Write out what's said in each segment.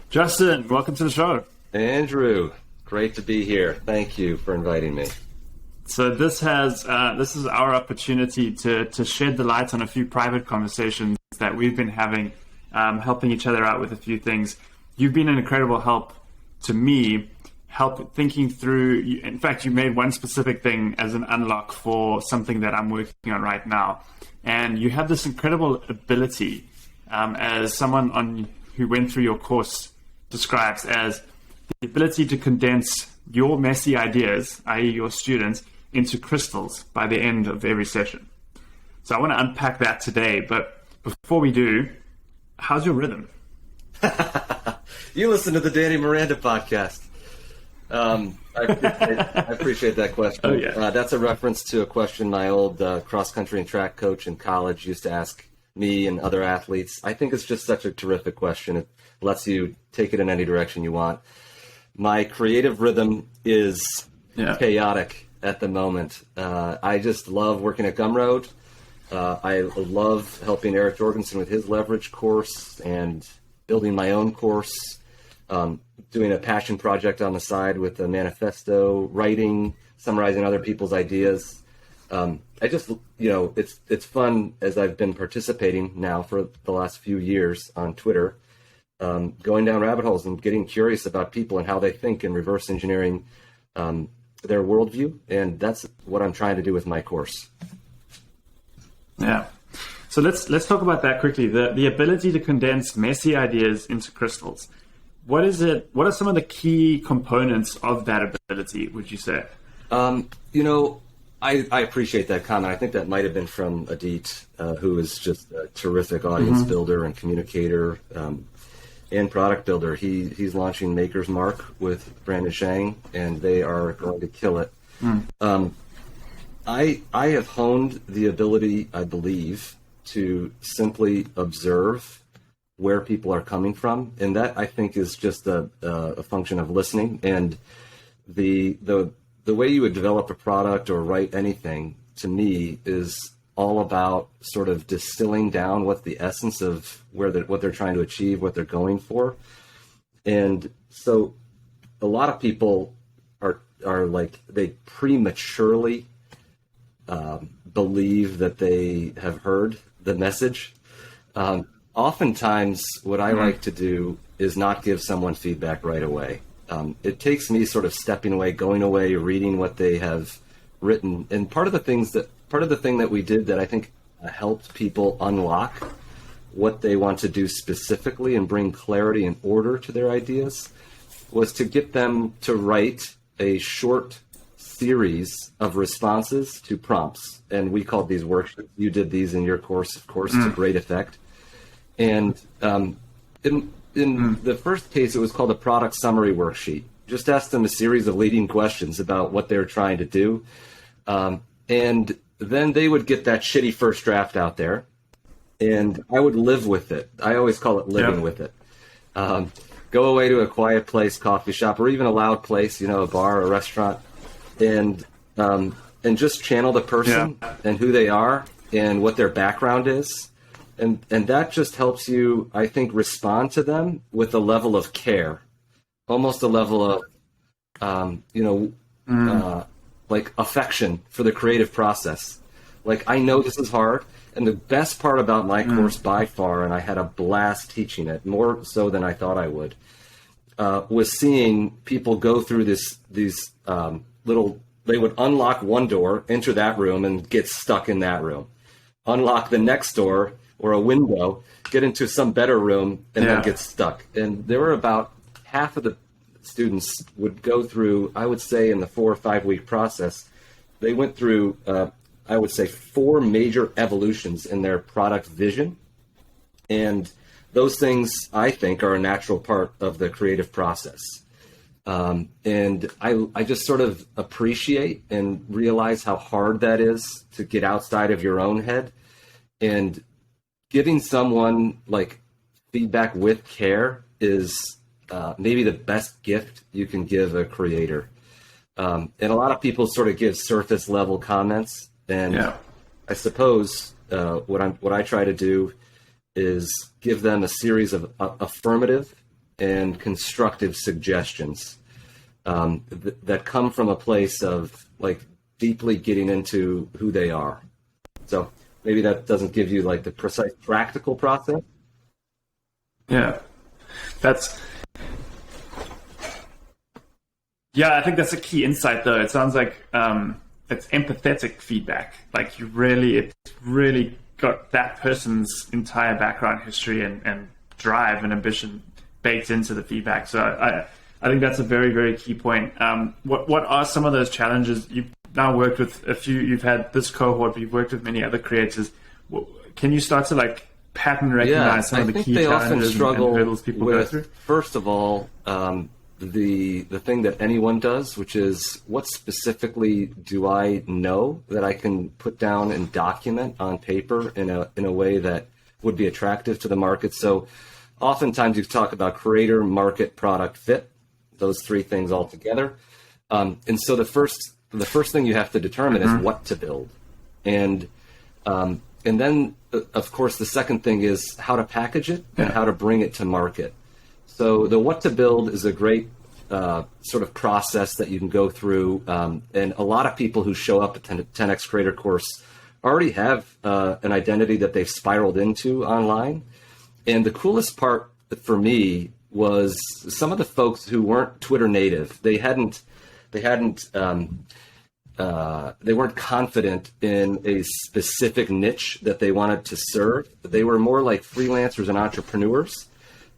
Justin, welcome to the show. Andrew, great to be here. Thank you for inviting me. So this is our opportunity to shed the light on a few private conversations that we've been having, helping each other out with a few things. You've been an incredible help to me, help thinking through. In fact, you made one specific thing as an unlock for something that I'm working on right now, and you have this incredible ability, as someone who went through your course describes as the ability to condense your messy ideas, i.e. your students, into crystals by the end of every session. So I want to unpack that today, but before we do, how's your rhythm? You listen to the Danny Miranda podcast. I appreciate that question. Oh, yeah. That's a reference to a question my old cross-country and track coach in college used to ask me and other athletes. I think it's just such a terrific question. It lets you take it in any direction you want. My creative rhythm is chaotic at the moment. I just love working at Gumroad. I love helping Eric Jorgensen with his leverage course and building my own course, doing a passion project on the side with a manifesto, writing, summarizing other people's ideas. I just, it's fun as I've been participating now for the last few years on Twitter, going down rabbit holes and getting curious about people and how they think and reverse engineering their worldview. And that's what I'm trying to do with my course. Yeah. So let's talk about that quickly. The ability to condense messy ideas into crystals. What is it? What are some of the key components of that ability, would you say? I appreciate that comment. I think that might have been from Adit, who is just a terrific audience builder and communicator and product builder. He's launching Maker's Mark with Brandon Shang, and they are going to kill it. I have honed the ability, I believe, to simply observe where people are coming from, and that I think is just a function of listening. And the way you would develop a product or write anything, to me, is all about sort of distilling down what's the essence of what they're trying to achieve, what they're going for. And so a lot of people are like, they prematurely believe that they have heard the message. Oftentimes what I like to do is not give someone feedback right away. It takes me sort of stepping away, going away, reading what they have written. And part of the thing that we did that I think helped people unlock what they want to do specifically and bring clarity and order to their ideas was to get them to write a short series of responses to prompts. And we called these worksheets. You did these in your course, of course, to great effect. And in the first case, it was called a product summary worksheet. Just ask them a series of leading questions about what they're trying to do. And then they would get that shitty first draft out there, and I would live with it. I always call it living with it. Go away to a quiet place, coffee shop, or even a loud place, a bar, a restaurant, and just channel the person and who they are and what their background is. And that just helps you, I think, respond to them with a level of care, almost a level of, like affection for the creative process. Like, I know this is hard. And the best part about my course by far, and I had a blast teaching it, more so than I thought I would, was seeing people go through these they would unlock one door, enter that room, and get stuck in that room. Unlock the next door or a window, get into some better room, and then get stuck. And there were about half of the students would go through, I would say in the 4 or 5 week process, they went through, I would say 4 major evolutions in their product vision. And those things, I think, are a natural part of the creative process. And I just sort of appreciate and realize how hard that is to get outside of your own head. And giving someone like feedback with care is maybe the best gift you can give a creator. And a lot of people sort of give surface level comments. And I suppose what I try to do is give them a series of affirmative and constructive suggestions that come from a place of like deeply getting into who they are. So maybe that doesn't give you like the precise practical process. Yeah, I think that's a key insight though. It sounds like it's empathetic feedback. Like it's really got that person's entire background history and drive and ambition baked into the feedback. So I think that's a very, very key point. What are some of those challenges? You've now worked with a few, you've had this cohort, but you've worked with many other creators. Can you start to like pattern recognize some of the key challenges and hurdles people go through? First of all, the thing that anyone does, which is what specifically do I know that I can put down and document on paper in a way that would be attractive to the market. So oftentimes you talk about creator, market, product, fit, those three things all together. And so the first thing you have to determine is what to build. And then, of course, the second thing is how to package it and how to bring it to market. So the what to build is a great sort of process that you can go through. And a lot of people who show up at 10X Creator Course already have an identity that they've spiraled into online. And the coolest part for me was some of the folks who weren't Twitter native. They weren't confident in a specific niche that they wanted to serve. They were more like freelancers and entrepreneurs.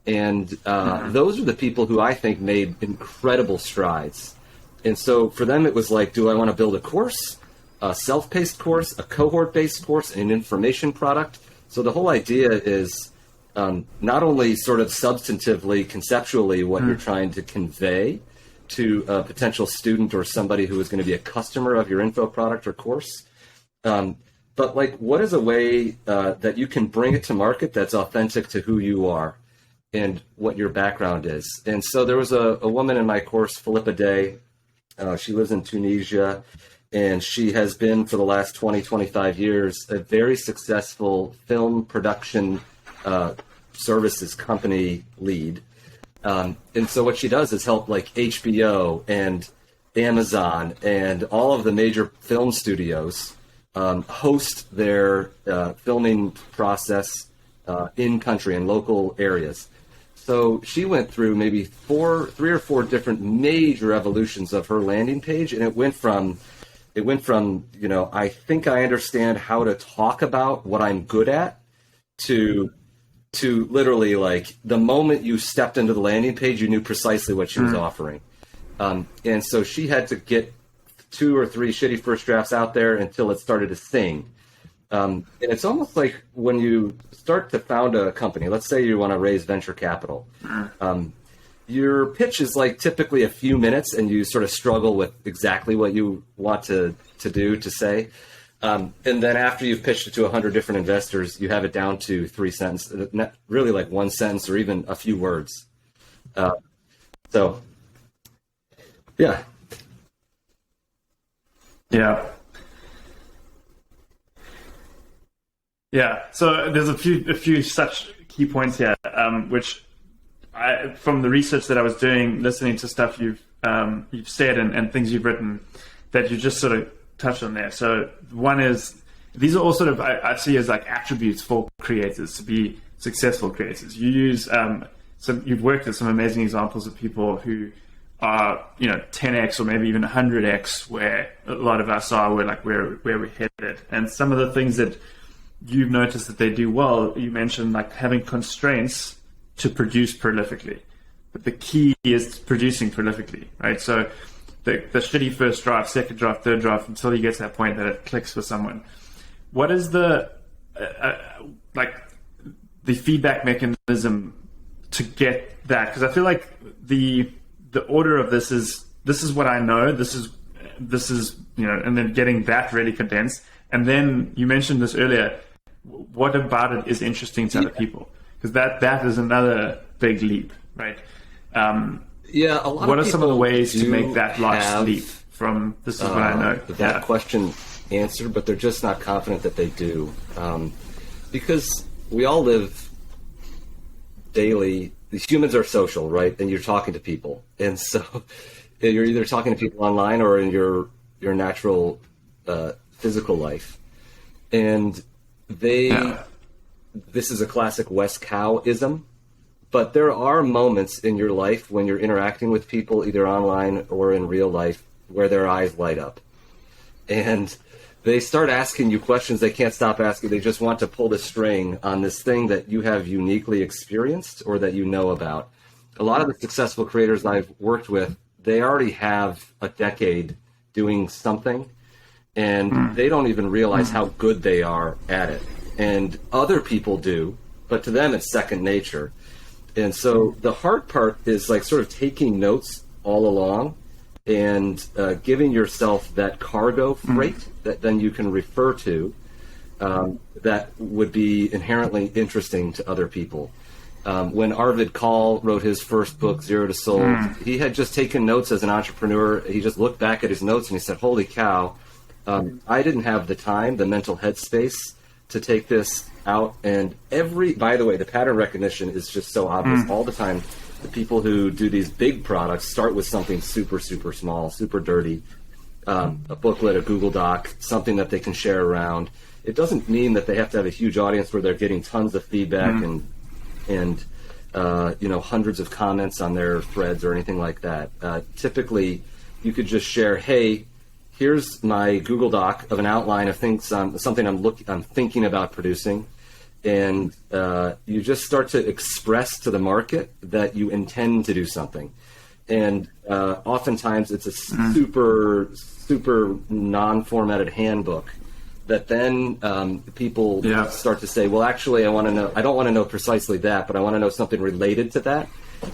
And those are the people who I think made incredible strides. And so for them, it was like, do I want to build a course, a self-paced course, a cohort-based course, an information product? So the whole idea is not only sort of substantively, conceptually, what you're trying to convey to a potential student or somebody who is going to be a customer of your info product or course, but like, what is a way that you can bring it to market that's authentic to who you are and what your background is? And so there was a woman in my course, Philippa Day. She lives in Tunisia, and she has been for the last 20, 25 years a very successful film production services company lead. And so what she does is help like HBO and Amazon and all of the major film studios host their filming process in country and local areas. So she went through maybe three or four different major evolutions of her landing page, and it went from, I think I understand how to talk about what I'm good at, to literally like the moment you stepped into the landing page, you knew precisely what she was offering. And so she had to get 2 or 3 shitty first drafts out there until it started to sing. And it's almost like when you start to found a company, let's say you want to raise venture capital, your pitch is like typically a few minutes and you sort of struggle with exactly what you want to say. And then after you've pitched it to 100 different investors, you have it down to 3 sentences, really like 1 sentence or even a few words. So, yeah. Yeah. Yeah. So there's a few such key points here, which from the research that I was doing, listening to stuff you've said and things you've written, that you just sort of touched on there. So one is, these are all sort of, I see as like attributes for creators to be successful creators. You use, you've worked with some amazing examples of people who are, 10x or maybe even 100x, where a lot of us are, where we're headed. And some of the things that you've noticed that they do well, you mentioned like having constraints to produce prolifically. But the key is producing prolifically, right? So the shitty first draft, second draft, third draft, until you get to that point that it clicks for someone. What is the the feedback mechanism to get that? Because I feel like the order of this is what I know, this is and then getting that really condensed. And then you mentioned this earlier, what about it is interesting to other people? Because that is another big leap, right? A lot what of are some of the ways to make that large have, leap from this is what I know? That question answered, but they're just not confident that they do. Because we all live daily humans are social, right? And you're talking to people, and so you're either talking to people online or in your natural physical life. And this is a classic West Cow-ism, but there are moments in your life when you're interacting with people, either online or in real life, where their eyes light up. And they start asking you questions they can't stop asking. They just want to pull the string on this thing that you have uniquely experienced or that you know about. A lot of the successful creators I've worked with, they already have a decade doing something, and they don't even realize how good they are at it. And other people do, but to them it's second nature. And so the hard part is like sort of taking notes all along and giving yourself that cargo freight that then you can refer to that would be inherently interesting to other people. When Arvid Kahl wrote his first book, Zero to Sold, he had just taken notes as an entrepreneur. He just looked back at his notes and he said, holy cow, I didn't have the time, the mental headspace to take this out. And by the way, the pattern recognition is just so obvious all the time. The people who do these big products start with something super, super small, super dirty, a booklet, a Google Doc, something that they can share around. It doesn't mean that they have to have a huge audience where they're getting tons of feedback and hundreds of comments on their threads or anything like that. Typically, you could just share, hey, here's my Google Doc of an outline of things, something I'm thinking about producing. And you just start to express to the market that you intend to do something. And oftentimes it's a super, super non-formatted handbook that then people start to say, well, actually, I don't want to know precisely that, but I want to know something related to that.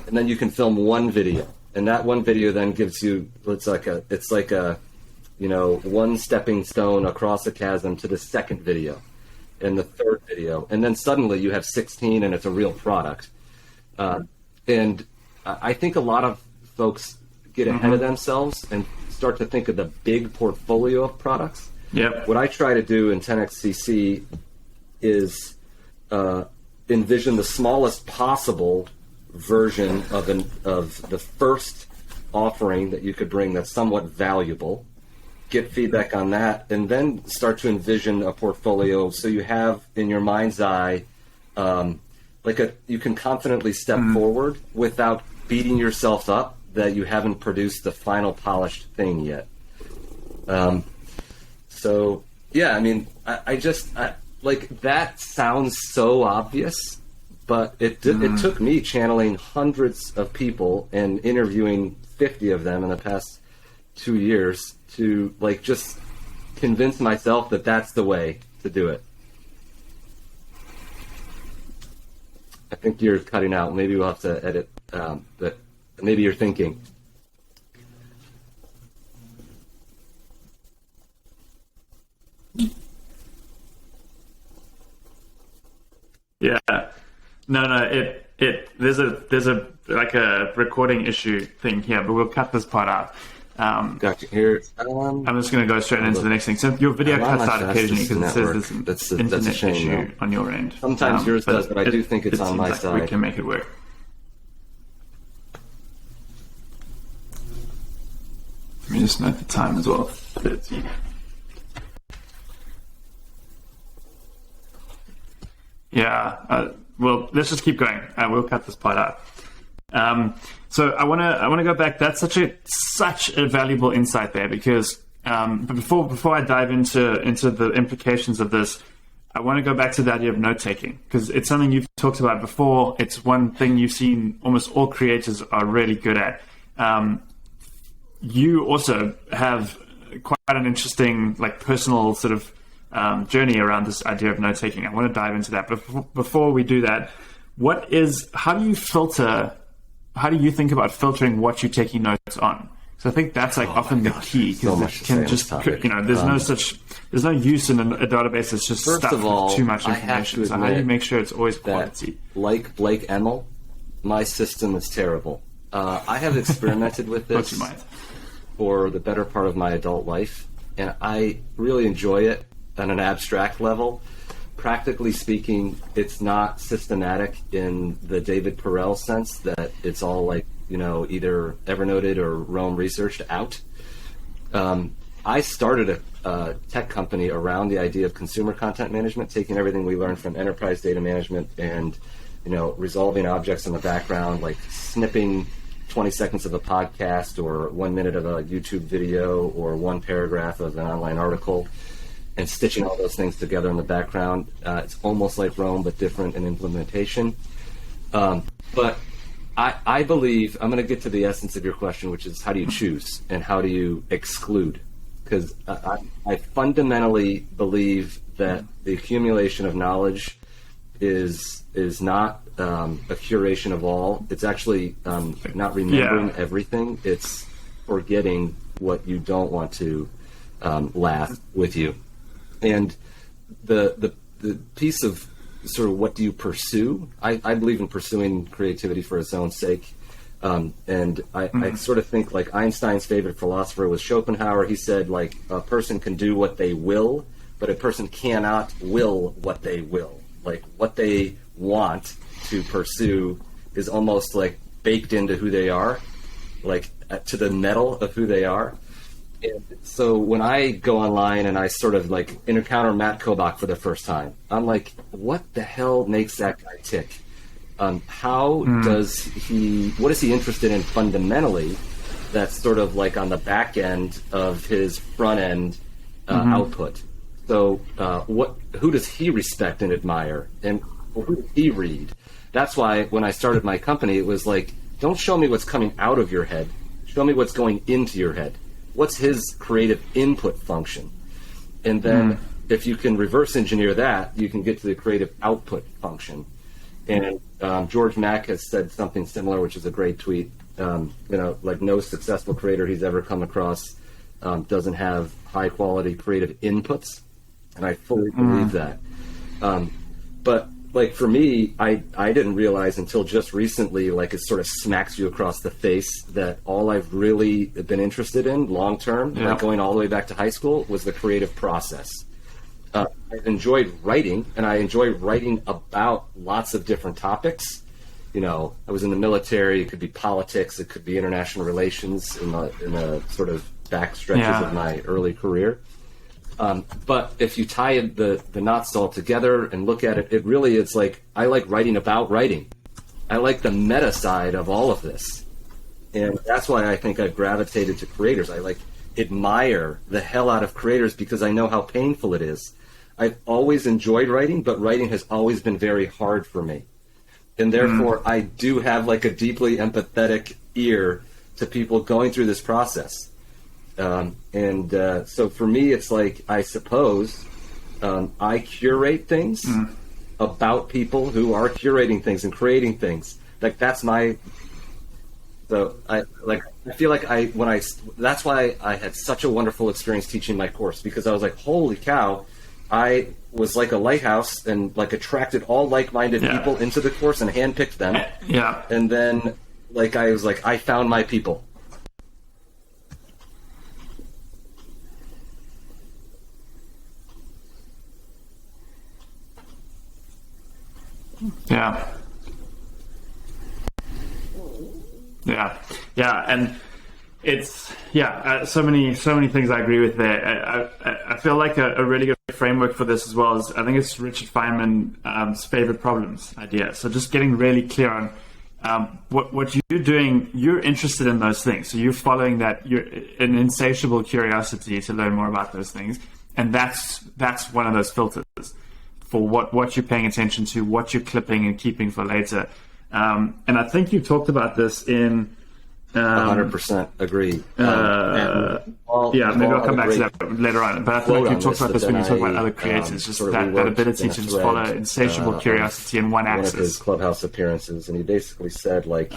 And then you can film one video. And that one video then gives you, it's like a one stepping stone across a chasm to the second video and the third video. And then suddenly you have 16 and it's a real product. And I think a lot of folks get ahead of themselves and start to think of the big portfolio of products. Yep. What I try to do in 10xCC is envision the smallest possible version of the first offering that you could bring that's somewhat valuable, get feedback on that, and then start to envision a portfolio so you have in your mind's eye you can confidently step forward without beating yourself up that you haven't produced the final polished thing yet. So yeah, I mean, I that sounds so obvious, but it took me channeling hundreds of people and interviewing 50 of them in the past 2 years to just convince myself that that's the way to do it. I think you're cutting out. Maybe we'll have to edit, but maybe you're thinking. Yeah, no. There's a like a recording issue thing here, but we'll cut this part out. Gotcha. Here, I'm just going to go straight into the next thing. So your video cuts out occasionally because it says there's an internet issue on your end. Sometimes yours does, but I do think it's on my side. We can make it work. Let me just note the time as well. 30. Yeah. Well, let's just keep going. We'll cut this part out. So I want to go back. That's such a valuable insight there because but before I dive into the implications of this, I want to go back to the idea of note taking because it's something you've talked about before. It's one thing you've seen almost all creators are really good at. You also have quite an interesting personal sort of journey around this idea of note taking. I want to dive into that. But before we do that, how do you think about filtering what you're taking notes on? So I think that's often the key because it can just there's no use in a database that's just stuffed with too much information. So how do you make sure it's always quality? Like Blake Emmel, my system is terrible. I have experimented with this for the better part of my adult life, and I really enjoy it on an abstract level. practically speaking, it's not systematic in the David Perel sense that it's all like, either Evernoted or Roam researched out. I started a tech company around the idea of consumer content management, taking everything we learned from enterprise data management and, resolving objects in the background, like snipping 20 seconds of a podcast or 1 minute of a YouTube video or one paragraph of an online article, and stitching all those things together in the background. It's almost like Roam, but different in implementation. But I believe, I'm going to get to the essence of your question, which is how do you choose and how do you exclude? Because I fundamentally believe that the accumulation of knowledge is not a curation of all. It's actually not remembering everything. It's forgetting what you don't want to laugh with you. And the piece of sort of what do you pursue, I believe in pursuing creativity for its own sake. And I sort of think like Einstein's favorite philosopher was Schopenhauer. He said like a person can do what they will, but a person cannot will what they will. Like what they want to pursue is almost like baked into who they are, like to the metal of who they are. And so when I go online and I sort of like encounter Matt Kobach for the first time, I'm like, what the hell makes that guy tick? What is he interested in fundamentally that's sort of like on the back end of his front end output? So who does he respect and admire? And who does he read? That's why when I started my company, it was like, don't show me what's coming out of your head. Show me what's going into your head. What's his creative input function? And then if you can reverse engineer that, you can get to the creative output function. And George Mack has said something similar, which is a great tweet. Like no successful creator he's ever come across doesn't have high quality creative inputs. And I fully believe that. But like for me, I didn't realize until just recently, like it sort of smacks you across the face that all I've really been interested in long term, like going all the way back to high school, was the creative process. I enjoyed writing, and I enjoyed writing about lots of different topics. I was in the military. It could be politics. It could be international relations in the sort of back stretches of my early career. But if you tie the knots all together and look at it, it really is like I like writing about writing. I like the meta side of all of this. And that's why I think I've gravitated to creators. I like admire the hell out of creators because I know how painful it is. I've always enjoyed writing, but writing has always been very hard for me. And therefore, I do have like a deeply empathetic ear to people going through this process. So for me, it's like, I suppose, I curate things about people who are curating things and creating things. Like that's my, so I feel like that's why I had such a wonderful experience teaching my course, because I was like, holy cow, I was like a lighthouse and like attracted all like-minded people into the course and handpicked them. Yeah. And then like, I was like, I found my people. Yeah. And it's so many things I agree with there. I feel like a really good framework for this as well is, I think it's Richard Feynman's favorite problems idea. So just getting really clear on what you're doing. You're interested in those things, so you're following that. You're an insatiable curiosity to learn more about those things, and that's one of those filters for what you're paying attention to, what you're clipping and keeping for later. And I think you talked about this in 100% agree. Maybe I'll come back to that later on. But I feel like you talked about this when you talk about other creators, just that ability to just follow insatiable curiosity in one axis. One of his Clubhouse appearances, and he basically said, like,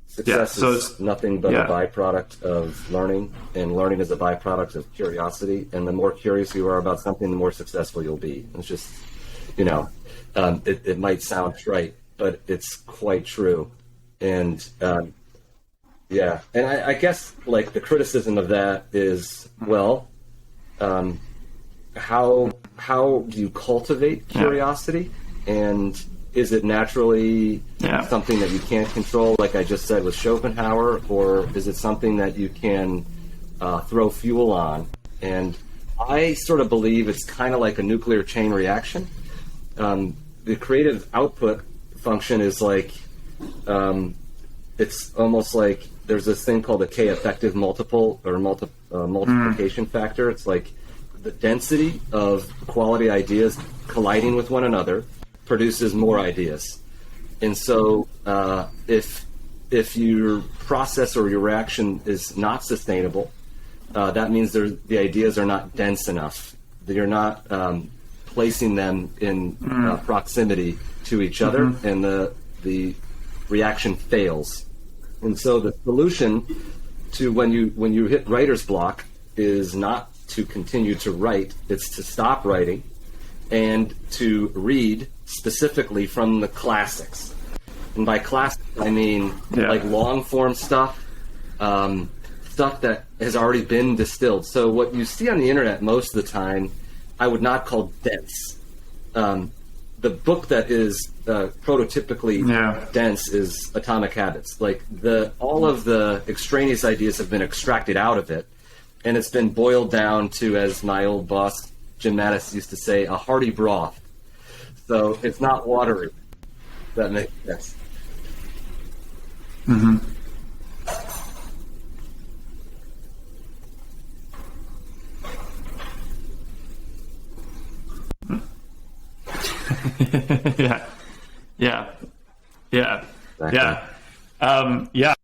success is nothing but a byproduct of learning, and learning is a byproduct of curiosity. And the more curious you are about something, the more successful you'll be. It's just, it might sound trite, but it's quite true. And and I guess like the criticism of that is, well, how do you cultivate curiosity, and is it naturally something that you can't control, like I just said with Schopenhauer, or is it something that you can throw fuel on? And I sort of believe it's kind of like a nuclear chain reaction. The creative output function is like, it's almost like there's this thing called the K-effective multiple or multiplication factor. It's like the density of quality ideas colliding with one another produces more ideas. And so if your process or your reaction is not sustainable, that means the ideas are not dense enough. You're not placing them in proximity to each other, and the reaction fails. And so the solution to when you hit writer's block is not to continue to write, it's to stop writing and to read specifically from the classics. And by classics, I mean like long form stuff, stuff that has already been distilled. So what you see on the internet most of the time, I would not call dense. The book that is prototypically dense is Atomic Habits. Like all of the extraneous ideas have been extracted out of it, and it's been boiled down to, as my old boss Jim Mattis used to say, a hearty broth. So it's not watery. That makes sense. Mm-hmm.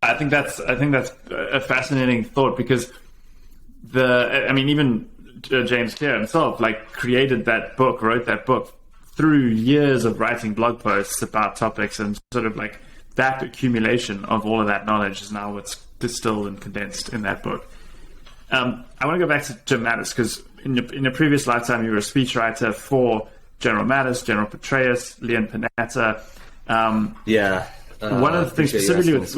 I think that's a fascinating thought, because even James Clear himself created that book, wrote that book through years of writing blog posts about topics, and sort of that accumulation of all of that knowledge is now what's distilled and condensed in that book. I want to go back to Jim Mattis, because in your previous lifetime you were a speechwriter for General Mattis, General Petraeus, Leon Panetta. One of the things specifically with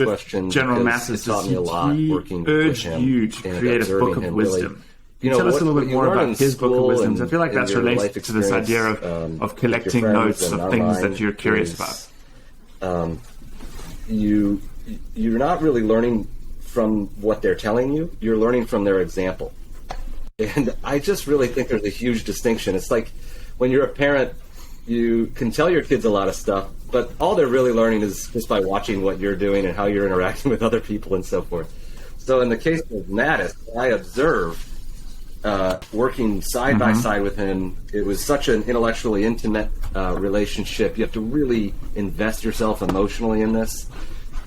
General Mattis is he urged you to create a book of wisdom. Can you tell us a little bit more about his book of wisdoms? I feel like that's related to this idea of collecting notes of things that you're curious about. You're not really learning from what they're telling you. You're learning from their example. And I just really think there's a huge distinction. It's like when you're a parent, you can tell your kids a lot of stuff, but all they're really learning is just by watching what you're doing and how you're interacting with other people and so forth. So in the case of Mattis, I observed working side by side with him. It was such an intellectually intimate relationship. You have to really invest yourself emotionally in this.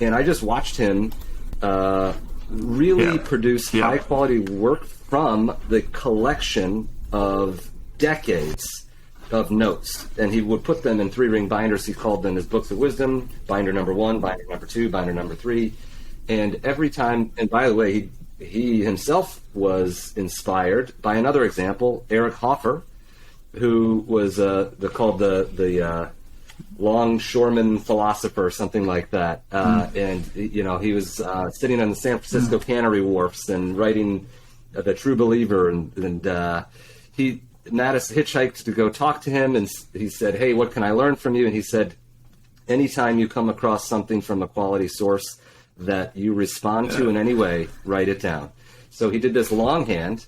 And I just watched him really produce high quality work from the collection of decades of notes. And he would put them in 3-ring binders. He called them his books of wisdom, binder number 1, binder number 2, binder number 3. And every time, and by the way, he himself was inspired by another example, Eric Hoffer, who was called the longshoreman philosopher, something like that. And he was sitting on the San Francisco cannery wharfs and writing The True Believer, and Mattis hitchhiked to go talk to him, and he said, "Hey, what can I learn from you?" And he said, "Anytime you come across something from a quality source that you respond to in any way, write it down." So he did this longhand,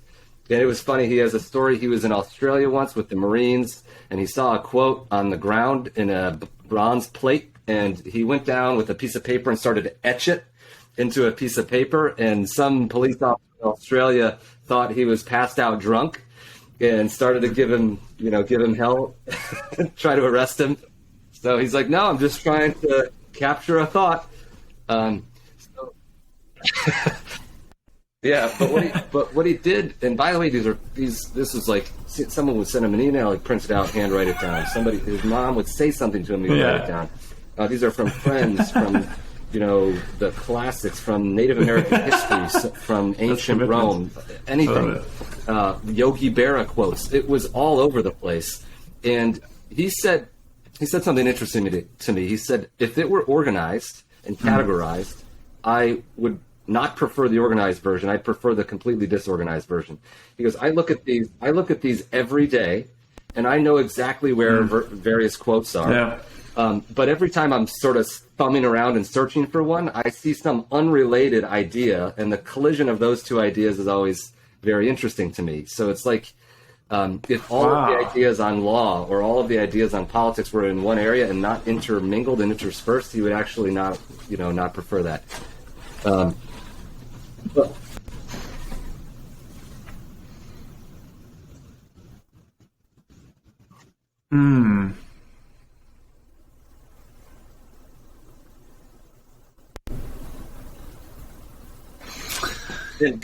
and it was funny. He has a story. He was in Australia once with the Marines, and he saw a quote on the ground in a bronze plate, and he went down with a piece of paper and started to etch it into a piece of paper, and some police officer in Australia thought he was passed out drunk and started to give him hell, try to arrest him. So he's like, "No, I'm just trying to capture a thought." But what he did, and by the way, this was like someone would send him an email, he prints it out, hand write it down. His mom would say something to him, he would write it down. These are from friends, from the classics, from Native American history, from ancient Rome, anything. Yogi Berra quotes. It was all over the place. And he said something interesting to me. He said, if it were organized and categorized, I would not prefer the organized version. I prefer the completely disorganized version. He goes, I look at these every day, and I know exactly where various quotes are. Yeah. But every time I'm sort of thumbing around and searching for one, I see some unrelated idea, and the collision of those two ideas is always very interesting to me. So it's like, if all of the ideas on law or all of the ideas on politics were in one area and not intermingled and interspersed, he would actually not prefer that. But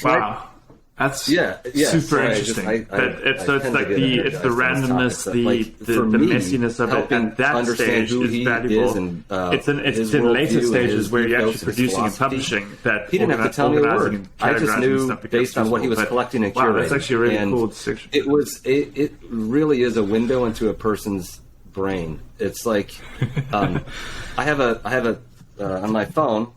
Wow. That's super interesting. It's like the randomness, the messiness of it at that stage is valuable. It's in later stages where you're actually producing and publishing that he didn't have to tell me a word. I just knew based on what he was collecting and curating. Wow, that's actually a really cool distinction. It really is a window into a person's brain. It's like I have a on my phone,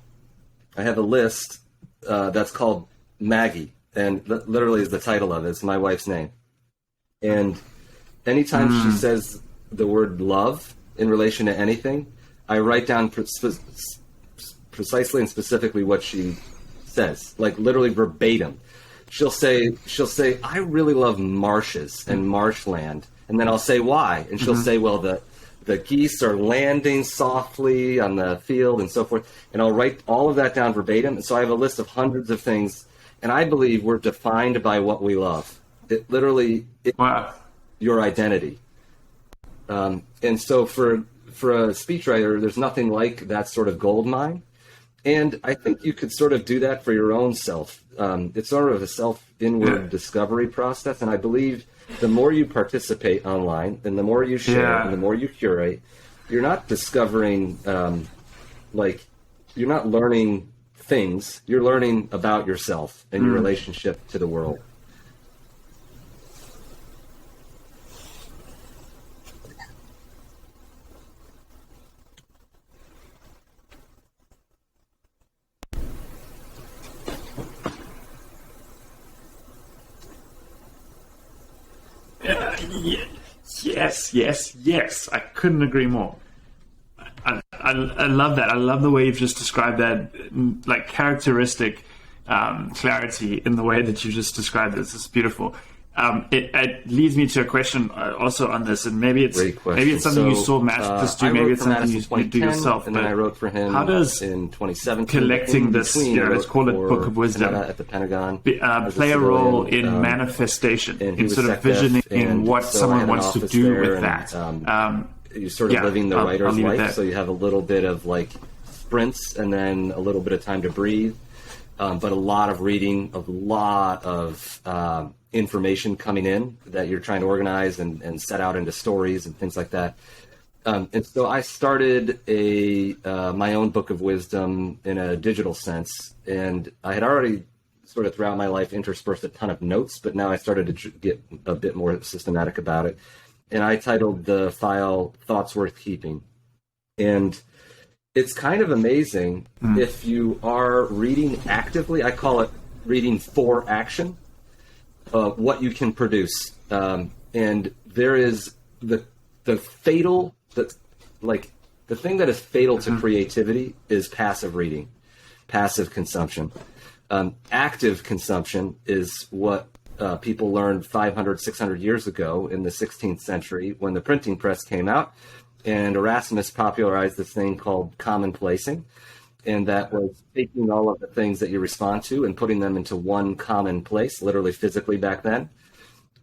I have a list that's called Maggie. And literally is the title of it. It's my wife's name. And anytime she says the word love in relation to anything, I write down precisely and specifically what she says, like literally verbatim. She'll say, I really love marshes and marshland. And then I'll say, why? And she'll say, well, the geese are landing softly on the field and so forth. And I'll write all of that down verbatim. And so I have a list of hundreds of things. And I believe we're defined by what we love. It literally is your identity. And so for a speechwriter, there's nothing like that sort of gold mine. And I think you could sort of do that for your own self. It's sort of a self-inward discovery process. And I believe the more you participate online and the more you share and the more you curate, you're not discovering, you're not learning things, you're learning about yourself and your relationship to the world. Yes. I couldn't agree more. I love that. I love the way you've just described that, like characteristic clarity in the way that you just described this. It's beautiful. It leads me to a question also on this, and maybe it's something you saw Matt just do. Maybe it's something you do yourself. And then I wrote for him. How does in 2017 collecting this, let's call it Book of Wisdom, at the Pentagon, play a role in manifestation, in sort of visioning what someone wants to do with that? You're sort of living the writer's life, so you have a little bit of like sprints and then a little bit of time to breathe, but a lot of reading, a lot of information coming in that you're trying to organize and set out into stories and things like that. And so I started my own book of wisdom in a digital sense, and I had already sort of throughout my life interspersed a ton of notes, but now I started to get a bit more systematic about it. And I titled the file Thoughts Worth Keeping. And it's kind of amazing if you are reading actively, I call it reading for action, what you can produce. And there is the thing that is fatal to creativity is passive reading, passive consumption. Active consumption is what people learned 500, 600 years ago in the 16th century when the printing press came out, and Erasmus popularized this thing called commonplacing, and that was taking all of the things that you respond to and putting them into one common place, literally physically back then.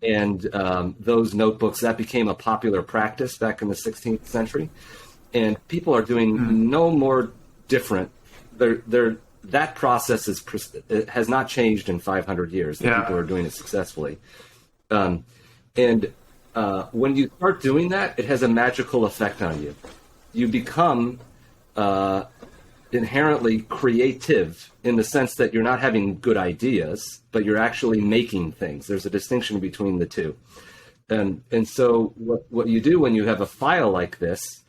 And those notebooks, that became a popular practice back in the 16th century, and people are doing no more different. That process has not changed in 500 years. People are doing it successfully. And when you start doing that, it has a magical effect on you. You become inherently creative in the sense that you're not having good ideas, but you're actually making things. There's a distinction between the two. And so what you do when you have a file like this,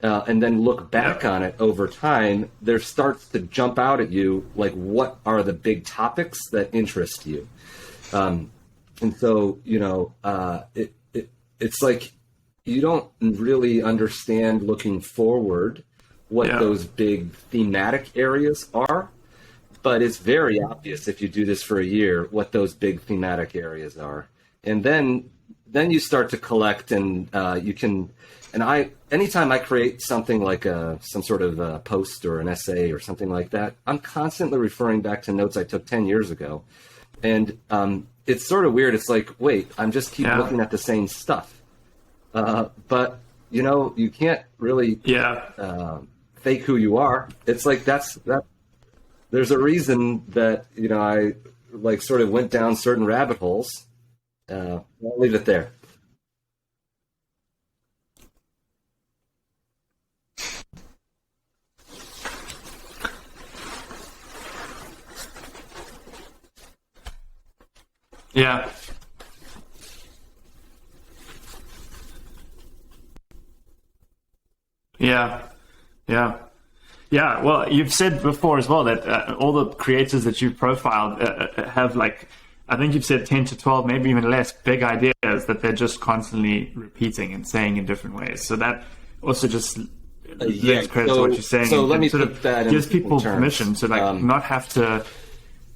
and then look back on it over time, there starts to jump out at you like, what are the big topics that interest you? And so, it's like you don't really understand looking forward what those big thematic areas are, but it's very obvious if you do this for a year what those big thematic areas are. And then you start to collect, and you can. And anytime I create something like some sort of a post or an essay or something like that, I'm constantly referring back to notes I took 10 years ago. And it's sort of weird. It's like, wait, I'm just keep looking at the same stuff. But, you can't really fake who you are. It's like that. There's a reason that, I like sort of went down certain rabbit holes. I'll leave it there. Yeah. Yeah. Yeah. Yeah. Well, you've said before as well that all the creators that you've profiled have I think you've said 10 to 12, maybe even less, big ideas that they're just constantly repeating and saying in different ways. So that also just gives credit to what you're saying. So let me sort put of that in gives people terms. permission to not have to.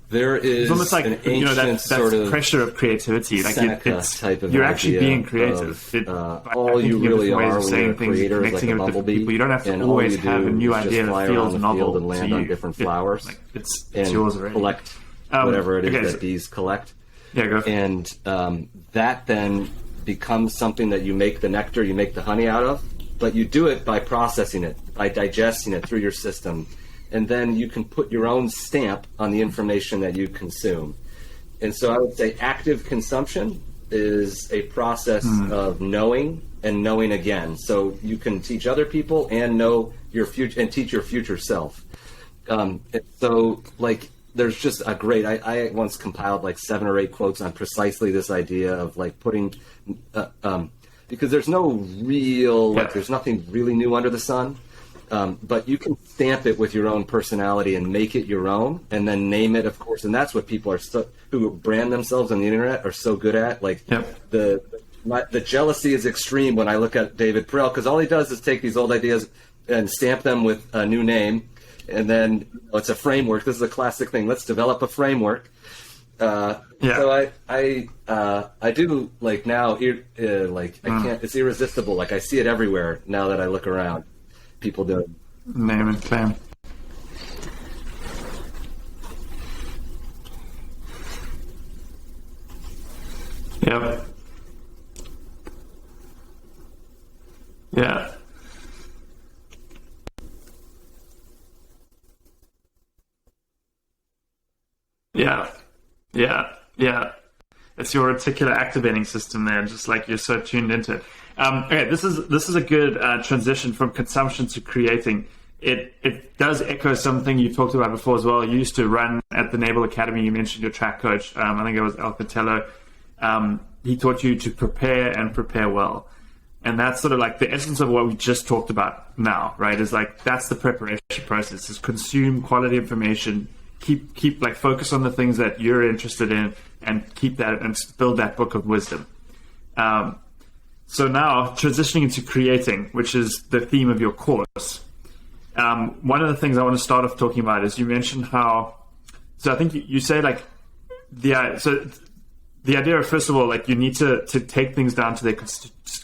There is It's almost like an ancient that sort of pressure of creativity. Like Seneca type of you're actually idea being creative. of, all you really are when you're a creator is like a bumblebee. You don't have to and always all you have do a new is idea just fly that around feels the novel field and land to on you. different flowers. It's and yours already. Collect whatever it is that bees collect. Yeah, go. And that then becomes something that you make the nectar, you make the honey out of, but you do it by processing it, by digesting it through your system. And then you can put your own stamp on the information that you consume. And so I would say active consumption is a process of knowing and knowing again. So you can teach other people and know your future and teach your future self. There's just a great, I once compiled 7 or 8 quotes on precisely this idea of putting, because there's no real, there's nothing really new under the sun. But you can stamp it with your own personality and make it your own, and then name it, of course. And that's what people who brand themselves on the internet are so good at. The jealousy is extreme when I look at David Perell, because all he does is take these old ideas and stamp them with a new name, and then it's a framework. This is a classic thing. Let's develop a framework. So I do now. I can't. It's irresistible. I see it everywhere now that I look around. People do. Name and claim. Yep. Yeah. Yeah. Yeah. Yeah. It's your reticular activating system there, just like you're so tuned into it. Okay, this is a good transition from consumption to creating. It does echo something you talked about before as well. You used to run at the Naval Academy. You mentioned your track coach. I think it was Al Patello. He taught you to prepare and prepare well. And that's sort of the essence of what we just talked about now, right? Is that's the preparation process, is consume quality information, keep focus on the things that you're interested in, and keep that and build that book of wisdom. So now transitioning into creating, which is the theme of your course. One of the things I want to start off talking about is you mentioned how, so I think you say the idea of, first of all, you need to take things down to their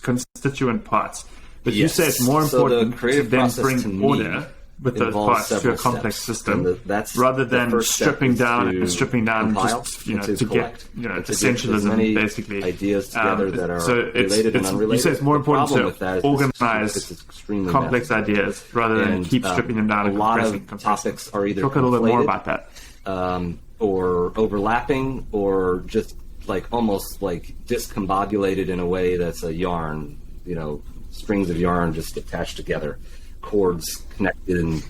constituent parts. But you say it's more important to then bring order with those parts to a complex system, rather than stripping down just to get essentialism, basically. Ideas together that are so related and unrelated. You say it's more important to organize complex messy. Ideas rather than keep stripping them down and compressing. Topics are either talk a little bit more about that, or overlapping, or just almost discombobulated in a way that's a yarn. Strings of yarn just attached together. Chords connected,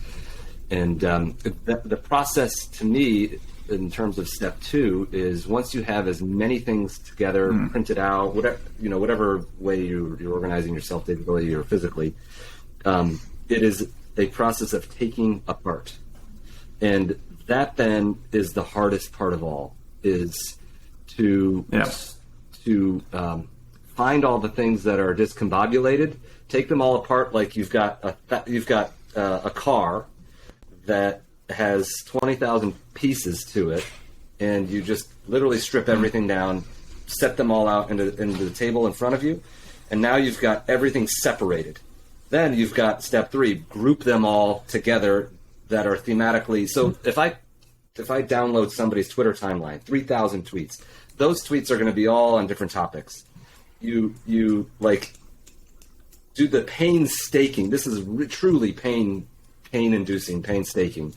and the process to me in terms of step 2 is, once you have as many things together, printed out, whatever way you're organizing yourself digitally or physically, It is a process of taking apart. And that then is the hardest part of all, is to find all the things that are discombobulated, take them all apart like you've got a car that has 20,000 pieces to it, and you just literally strip everything down, set them all out into the table in front of you, and now you've got everything separated. Then you've got step 3, group them all together that are thematically. So if I download somebody's Twitter timeline, 3,000 tweets, those tweets are going to be all on different topics. You like do the painstaking. This is truly pain-inducing, painstaking.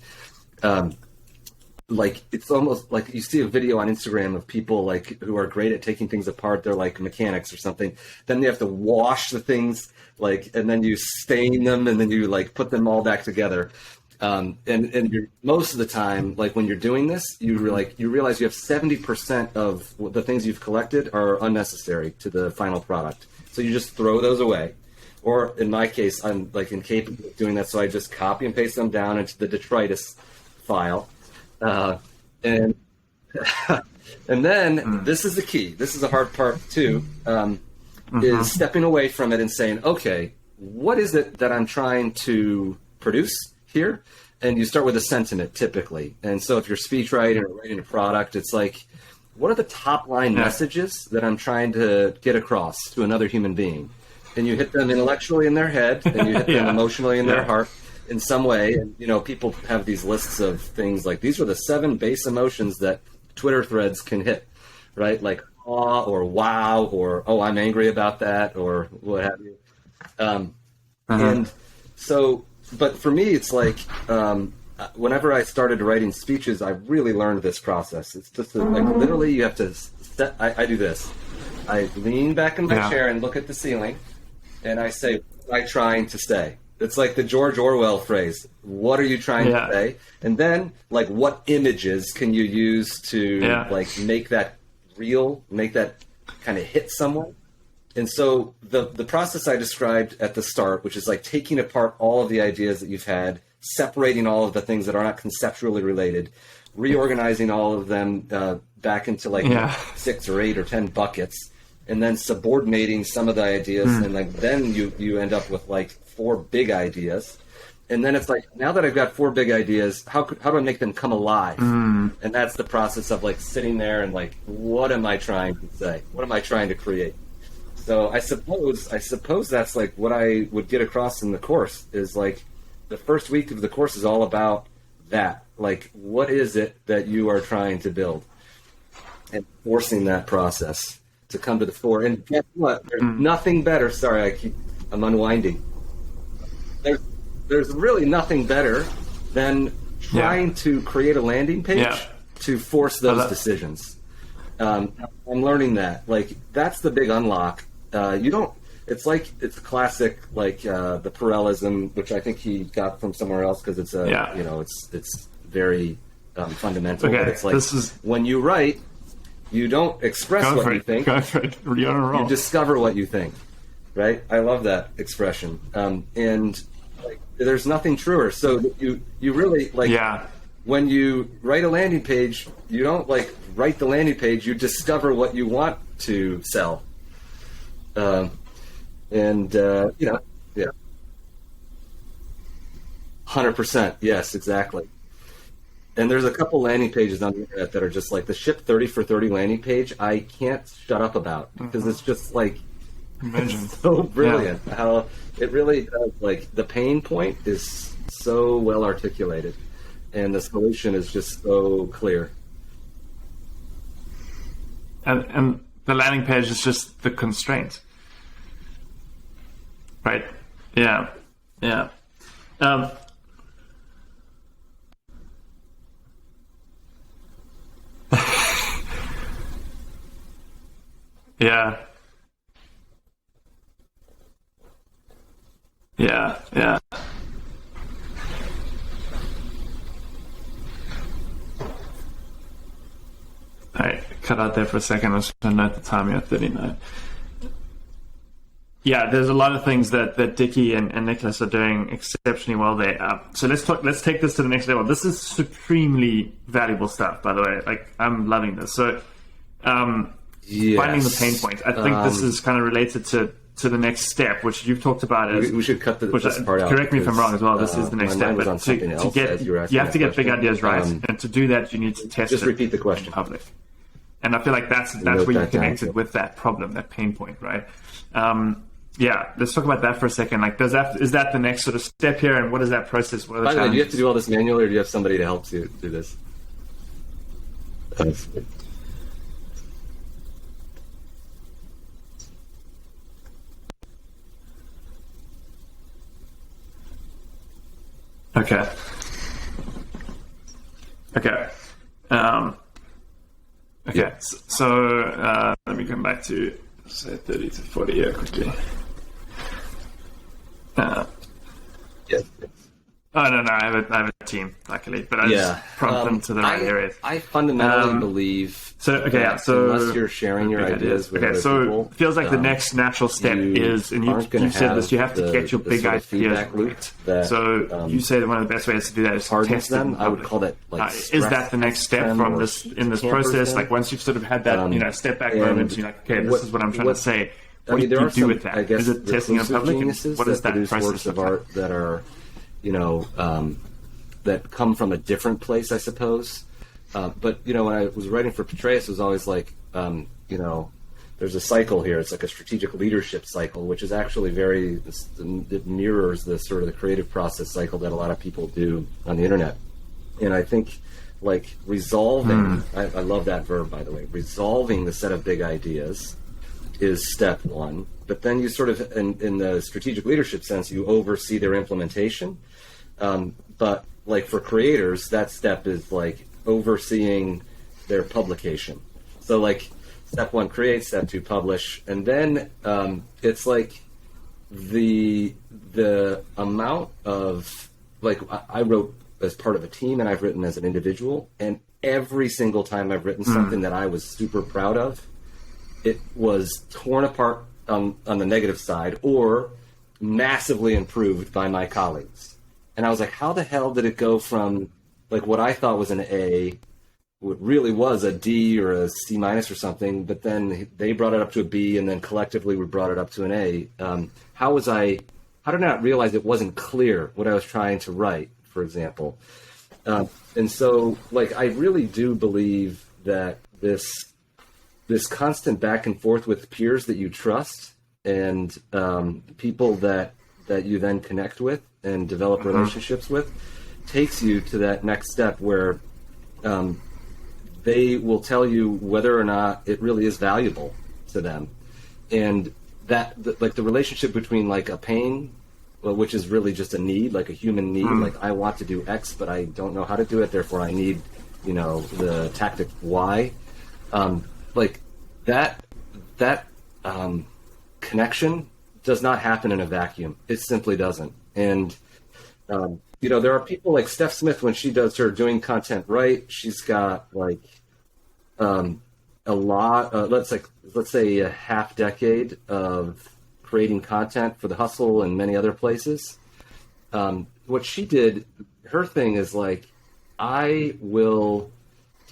Like it's almost like you see a video on Instagram of people like who are great at taking things apart. They're like mechanics or something. Then they have to wash the things, and then you stain them, and then you like put them all back together. And you're, most of the time, like when you're doing this, you realize you have 70% of the things you've collected are unnecessary to the final product. So you just throw those away. Or in my case, I'm like incapable of doing that, so I just copy and paste them down into the detritus file. And then this is the key. This is the hard part too, is stepping away from it and saying, okay, what is it that I'm trying to produce here? And you start with a sentiment typically. And so if you're speech writing or writing a product, it's like, what are the top line messages that I'm trying to get across to another human being? And you hit them intellectually in their head, and you hit them emotionally in their heart in some way. And, people have these lists of things like, these are the 7 base emotions that Twitter threads can hit, right? Like awe or wow or, oh, I'm angry about that or what have you. And so, but for me, it's like, whenever I started writing speeches, I really learned this process. It's just like literally you have to I do this. I lean back in my chair and look at the ceiling, and I say, what am I trying to say? It's like the George Orwell phrase, what are you trying to say? And then, like, what images can you use to, like, make that real, make that kind of hit someone? And so the process I described at the start, which is like taking apart all of the ideas that you've had, separating all of the things that are not conceptually related, reorganizing all of them back into like 6 or 8 or 10 buckets, and then subordinating some of the ideas, and like then you end up with like 4 big ideas. And then it's like, now that I've got 4 big ideas, how do I make them come alive? And that's the process of like sitting there and like, what am I trying to say? What am I trying to create? So I suppose that's like what I would get across in the course, is like the first week of the course is all about that. Like, what is it that you are trying to build? And forcing that process to come to the fore. And guess what? There's nothing better. Sorry, I'm unwinding. There's really nothing better than trying to create a landing page to force those decisions. I'm learning that. Like, that's the big unlock. It's classic, like the Parallelism, which I think he got from somewhere else because it's it's very fundamental. Okay, but it's like when you write, you don't express what you think. Go for it. You're on a roll. You discover what you think, right? I love that expression. And like, there's nothing truer. So you really like when you write a landing page, you don't like write the landing page. You discover what you want to sell. 100%. Yes, exactly. And there's a couple landing pages on the internet that are just like the Ship 30 for 30 landing page. I can't shut up about because it's just like it's so brilliant how it really does. Like the pain point is so well articulated, and the solution is just so clear. And the landing page is just the constraint, right? Yeah. Yeah. Yeah. All right, cut out there for a second. I was trying to note the time. You're at 39. Yeah, there's a lot of things that Dickie and Nicholas are doing exceptionally well there. So let's take this to the next level. This is supremely valuable stuff, by the way. Like, I'm loving this. So finding the pain points. I think this is kind of related to the next step, which you've talked about. We should cut this part out. Correct me if I'm wrong as well. This is the next step. But you have to get big ideas right, and to do that, you need to test. Just it repeat the question in public. And I feel like that's where you connected with that problem, that pain point, right? Yeah, let's talk about that for a second. Like, is that the next sort of step here, and what is that process? What are the By the way, do challenges? you have to do all this manually, or do you have somebody to help you do this? Okay. Okay. Okay. So let me come back to say 30 to 40 here quickly. Yes. Oh no, I have a team, luckily, but I just prompt them to the right areas. I fundamentally believe. Unless you're sharing your ideas with other people, it feels like the next natural step is, and you said this, you have to get your big ideas right. So you say that one of the best ways to do that is to test them. I would call that is that the next step from this process? Like, once you've sort of had that step back moment, you're like, okay, this is what I'm trying to say. What do you do with that? I guess, is it testing in public? What is that process works of art that are, that come from a different place, I suppose. But when I was writing for Petraeus, it was always like, there's a cycle here. It's like a strategic leadership cycle, which is actually it mirrors the sort of the creative process cycle that a lot of people do on the internet. And I think, like, resolving, I love that verb, by the way, resolving the set of big ideas is step one. But then you sort of, in the strategic leadership sense, you oversee their implementation. But like for creators, that step is like overseeing their publication. So like step one, create, step two, publish. And then it's like the amount of, like, I wrote as part of a team and I've written as an individual. And every single time I've written something that I was super proud of, it was torn apart on the negative side or massively improved by my colleagues. And I was like, how the hell did it go from like what I thought was an A, what really was a D or a C minus or something, but then they brought it up to a B and then collectively we brought it up to an A. How did I not realize it wasn't clear what I was trying to write, for example? And so, like, I really do believe that this constant back and forth with peers that you trust and people that you then connect with and develop relationships with takes you to that next step where they will tell you whether or not it really is valuable to them. And like the relationship between like a pain, which is really just a need, like a human need, like I want to do X, but I don't know how to do it, therefore I need, the tactic Y. Like that connection does not happen in a vacuum. It simply doesn't. And, there are people like Steph Smith, when she does her doing content right, she's got like a lot, let's say a half decade of creating content for The Hustle and many other places. What she did, her thing is like, I will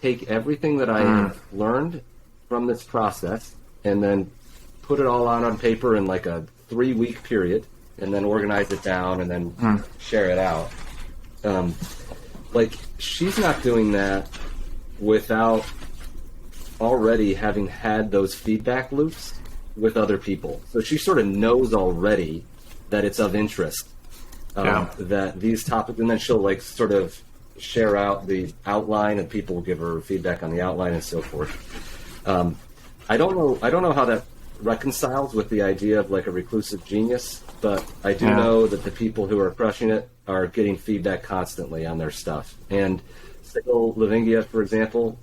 take everything that I have learned from this process and then put it all on paper in like a 3-week period and then organize it down and then share it out. Like, she's not doing that without already having had those feedback loops with other people. So she sort of knows already that it's of interest, that these topics, and then she'll like sort of share out the outline and people will give her feedback on the outline and so forth. I don't know how that reconciles with the idea of like a reclusive genius, but I do know that the people who are crushing it are getting feedback constantly on their stuff. And Sahil Lavingia, for example,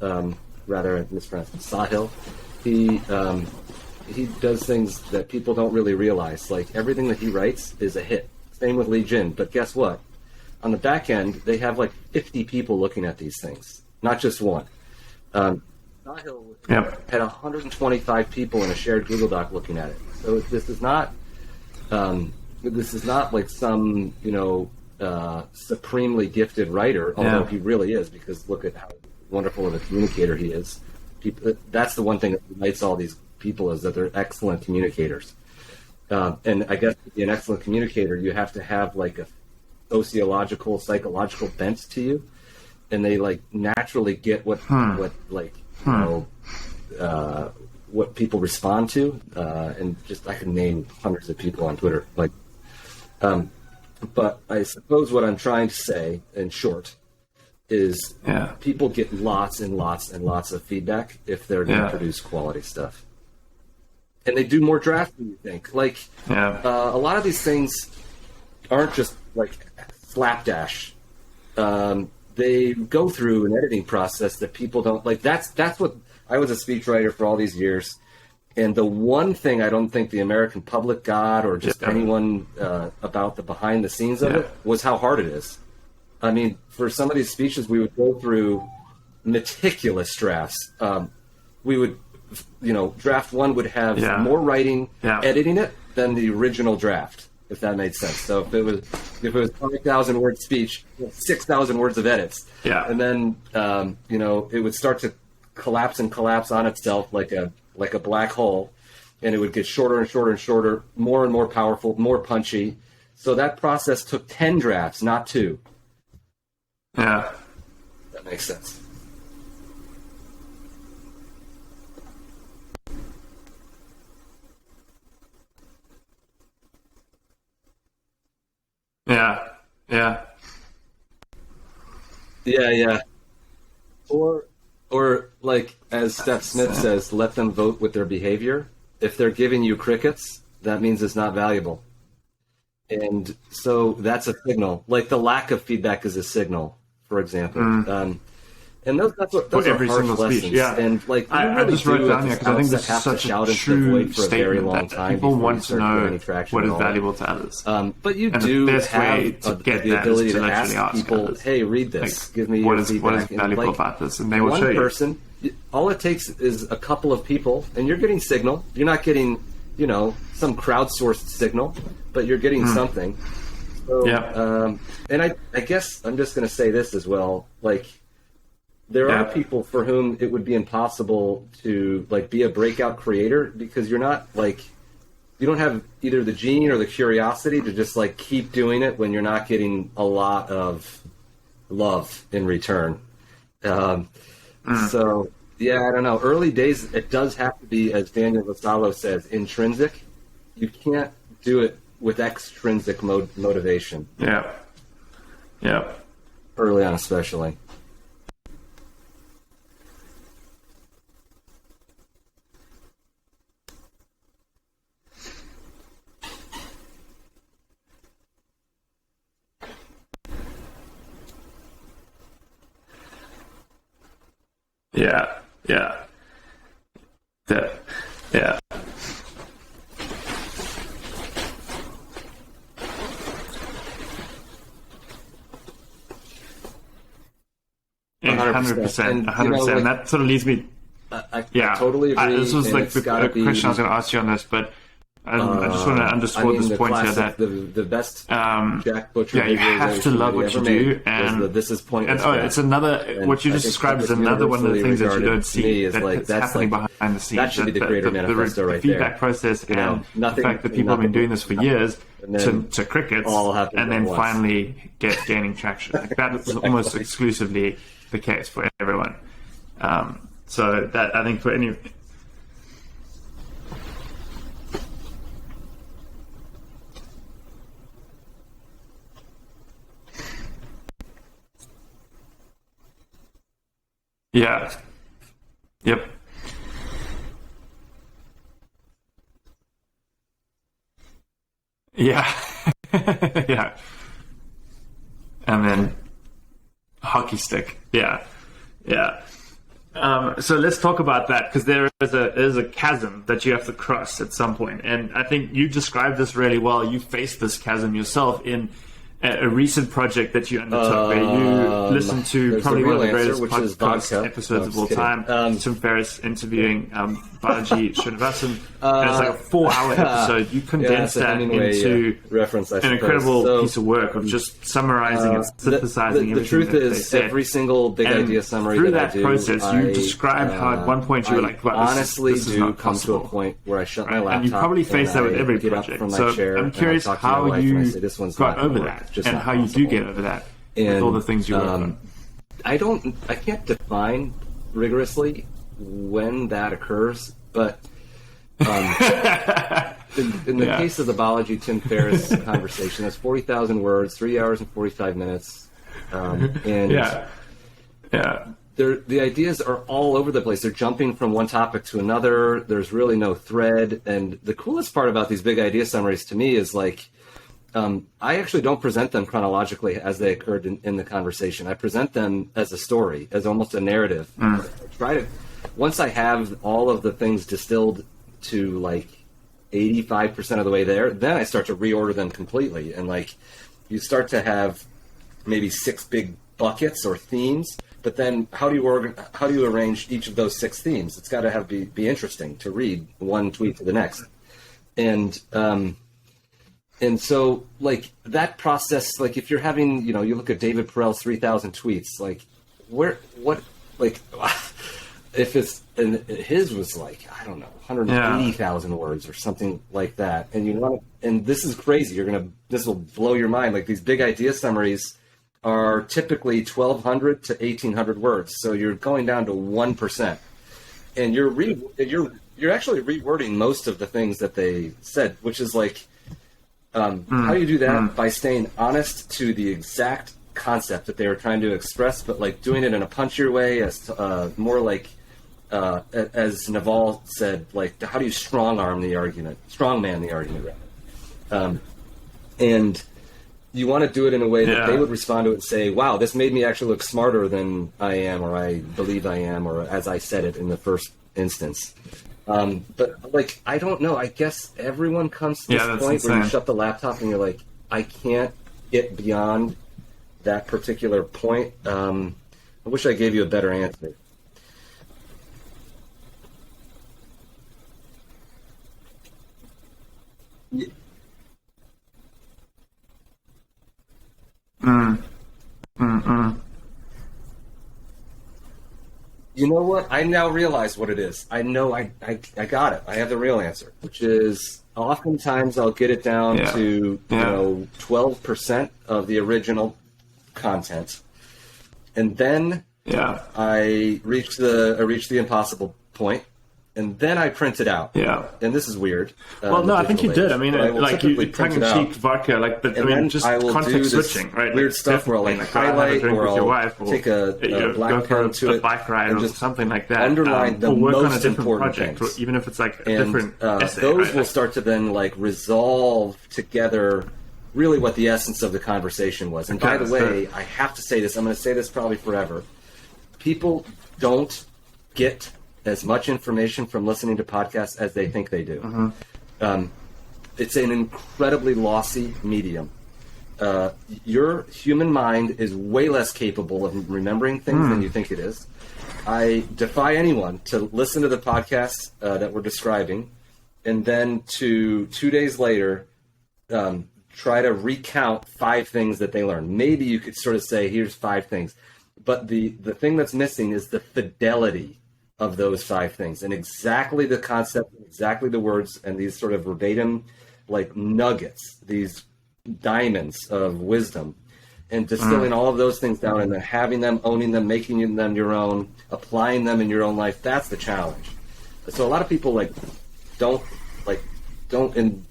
rather mispronounced, Sahil, he does things that people don't really realize. Like everything that he writes is a hit. Same with Li Jin. But guess what? On the back end, they have like 50 people looking at these things, not just one. Sahil had 125 people in a shared Google Doc looking at it. So this is not This is not like some, supremely gifted writer, although he really is, because look at how wonderful of a communicator he is. That's the one thing that unites all these people, is that they're excellent communicators. And I guess to be an excellent communicator, you have to have like a psychological bent to you, and they like naturally get what people respond to, and just I can name hundreds of people on Twitter. But I suppose what I'm trying to say, in short, is people get lots and lots and lots of feedback if they're going to produce quality stuff, and they do more drafts than you think. A lot of these things aren't just like slapdash. They go through an editing process that people don't like. That's what I was a speechwriter for all these years, and the one thing I don't think the American public got, or just anyone about the behind the scenes of it, was how hard it is. I mean, for some of these speeches, we would go through meticulous drafts. We would, draft one would have more writing, editing it, than the original draft, if that made sense. So if it was 5,000 word speech, 6,000 words of edits, and then it would start to collapse on itself like a black hole, and it would get shorter and shorter and shorter, more and more powerful, more punchy. So that process took 10 drafts, not 2. Yeah. That makes sense. Yeah. Or like, as Steph Smith says, let them vote with their behavior. If they're giving you crickets, that means it's not valuable. And so that's a signal. Like the lack of feedback is a signal, for example. And those are every harsh single lessons. speech. Yeah. And like, I just wrote it down here because I think this is such a true for a very long statement time that people want to know what is valuable to others. But you and do the best have way to get the that ability is to to literally ask people, others, hey, read this. like, Give me what your is feedback. valuable about this, and they will show One you. person, all it takes is a couple of people, and you're getting signal. You're not getting, some crowdsourced signal, but you're getting something. So, and I guess I'm just going to say this as well. Like, there are people for whom it would be impossible to like be a breakout creator, because you're not like, you don't have either the gene or the curiosity to just like keep doing it when you're not getting a lot of love in return. So yeah, I don't know. Early days, it does have to be, as Daniel Vassallo says, intrinsic. You can't do it with extrinsic motivation. Yeah. Early on, especially. Yeah. Yeah, 100%. 100%. That sort of leads me. I totally agree. This was like the question I was going to ask you on this, but I just want to underscore this point here that the best Jack Butcher. You have to love what you do, and this is pointless. And it's another. What you just described is another one of the things that you don't see that's happening behind the scenes. That should be the Creator Manifesto right there. The feedback process, and the fact that people have been doing this for years to crickets, and then finally gaining traction. Like, that is almost exclusively the case for everyone. So that, I think, for any. Yeah. Yep. Yeah. Yeah. And then hockey stick. Yeah. So let's talk about that, because there is a chasm that you have to cross at some point. And I think you described this really well. You faced this chasm yourself in a recent project that you undertook where you listened to there's probably the one of the real greatest answer, which is podcast vodka. episodes No, of all I'm just time. Tim Ferriss interviewing Balaji Srinivasan. And it's like a 4-hour episode. You condensed it's a that Hemingway, into reference, I an suppose. incredible So, piece of work of just summarizing and synthesizing the everything truth that they is, said. every single big And idea summary through that that I do, process, you described how at one point you were like, wow, honestly this is do not come to possible. a point where I shut my Right? laptop And you probably face that with I every get up project. from my So chair I'm and I curious talk to my how wife and I you say, this one's got not gonna over work. that Just and not how you do possible. get over that with And, all the things you work on. I can't define rigorously when that occurs, but in the case of the Balaji Tim Ferriss conversation, that's 40,000 words, 3 hours and 45 minutes, and Yeah. the ideas are all over the place. They're jumping from one topic to another. There's really no thread, and the coolest part about these big idea summaries to me is like, I actually don't present them chronologically as they occurred in the conversation. I present them as a story, as almost a narrative. Once I have all of the things distilled to like 85% of the way there, then I start to reorder them completely. And like, you start to have maybe 6 big buckets or themes, but then how do you arrange each of those 6 themes? It's got to be interesting to read one tweet to the next. And so, like, that process, like, if you're having, you look at David Perell's 3,000 tweets, like, if it's, and his was like, I don't know, 180,000 words or something like that. And and this is crazy. This will blow your mind. Like, these big idea summaries are typically 1,200 to 1,800 words. So you're going down to 1%. And you're actually rewording most of the things that they said, which is like, how do you do that? By staying honest to the exact concept that they were trying to express, but like doing it in a punchier way, as more like, as Naval said, like, how do you strongman the argument, rather. And you want to do it in a way that they would respond to it and say, wow, this made me actually look smarter than I am, or I believe I am, or as I said it in the first instance. But like, I don't know. I guess everyone comes to this point where you shut the laptop and you're like, I can't get beyond that particular point. I wish I gave you a better answer. You know what? I now realize what it is. I know I got it. I have the real answer, which is oftentimes I'll get it down to 12% of the original content, and then I reach the impossible point, and then I print it out. And this is weird. Well, no, I think you did. I mean, like, you tongue-in-cheek vodka, like, but I mean, just context switching, right? Weird stuff where I'll like highlight, or I'll take a black pen to it, bike ride, or just something like that. Underline the or work most on a different important project, things. even if it's like a different essay. Those will start to then like resolve together really what the essence of the conversation was. And by the way, I have to say this. I'm going to say this probably forever. People don't get as much information from listening to podcasts as they think they do. It's an incredibly lossy medium. Your human mind is way less capable of remembering things than you think it is. I defy anyone to listen to the podcast that we're describing and then to 2 days later try to recount 5 things that they learned. Maybe you could sort of say, here's 5 things. But the thing that's missing is the fidelity of those 5 things, and exactly the concept, exactly the words, and these sort of verbatim, like nuggets, these diamonds of wisdom, and distilling all of those things down and then having them, owning them, making them your own, applying them in your own life. That's the challenge. So a lot of people don't, and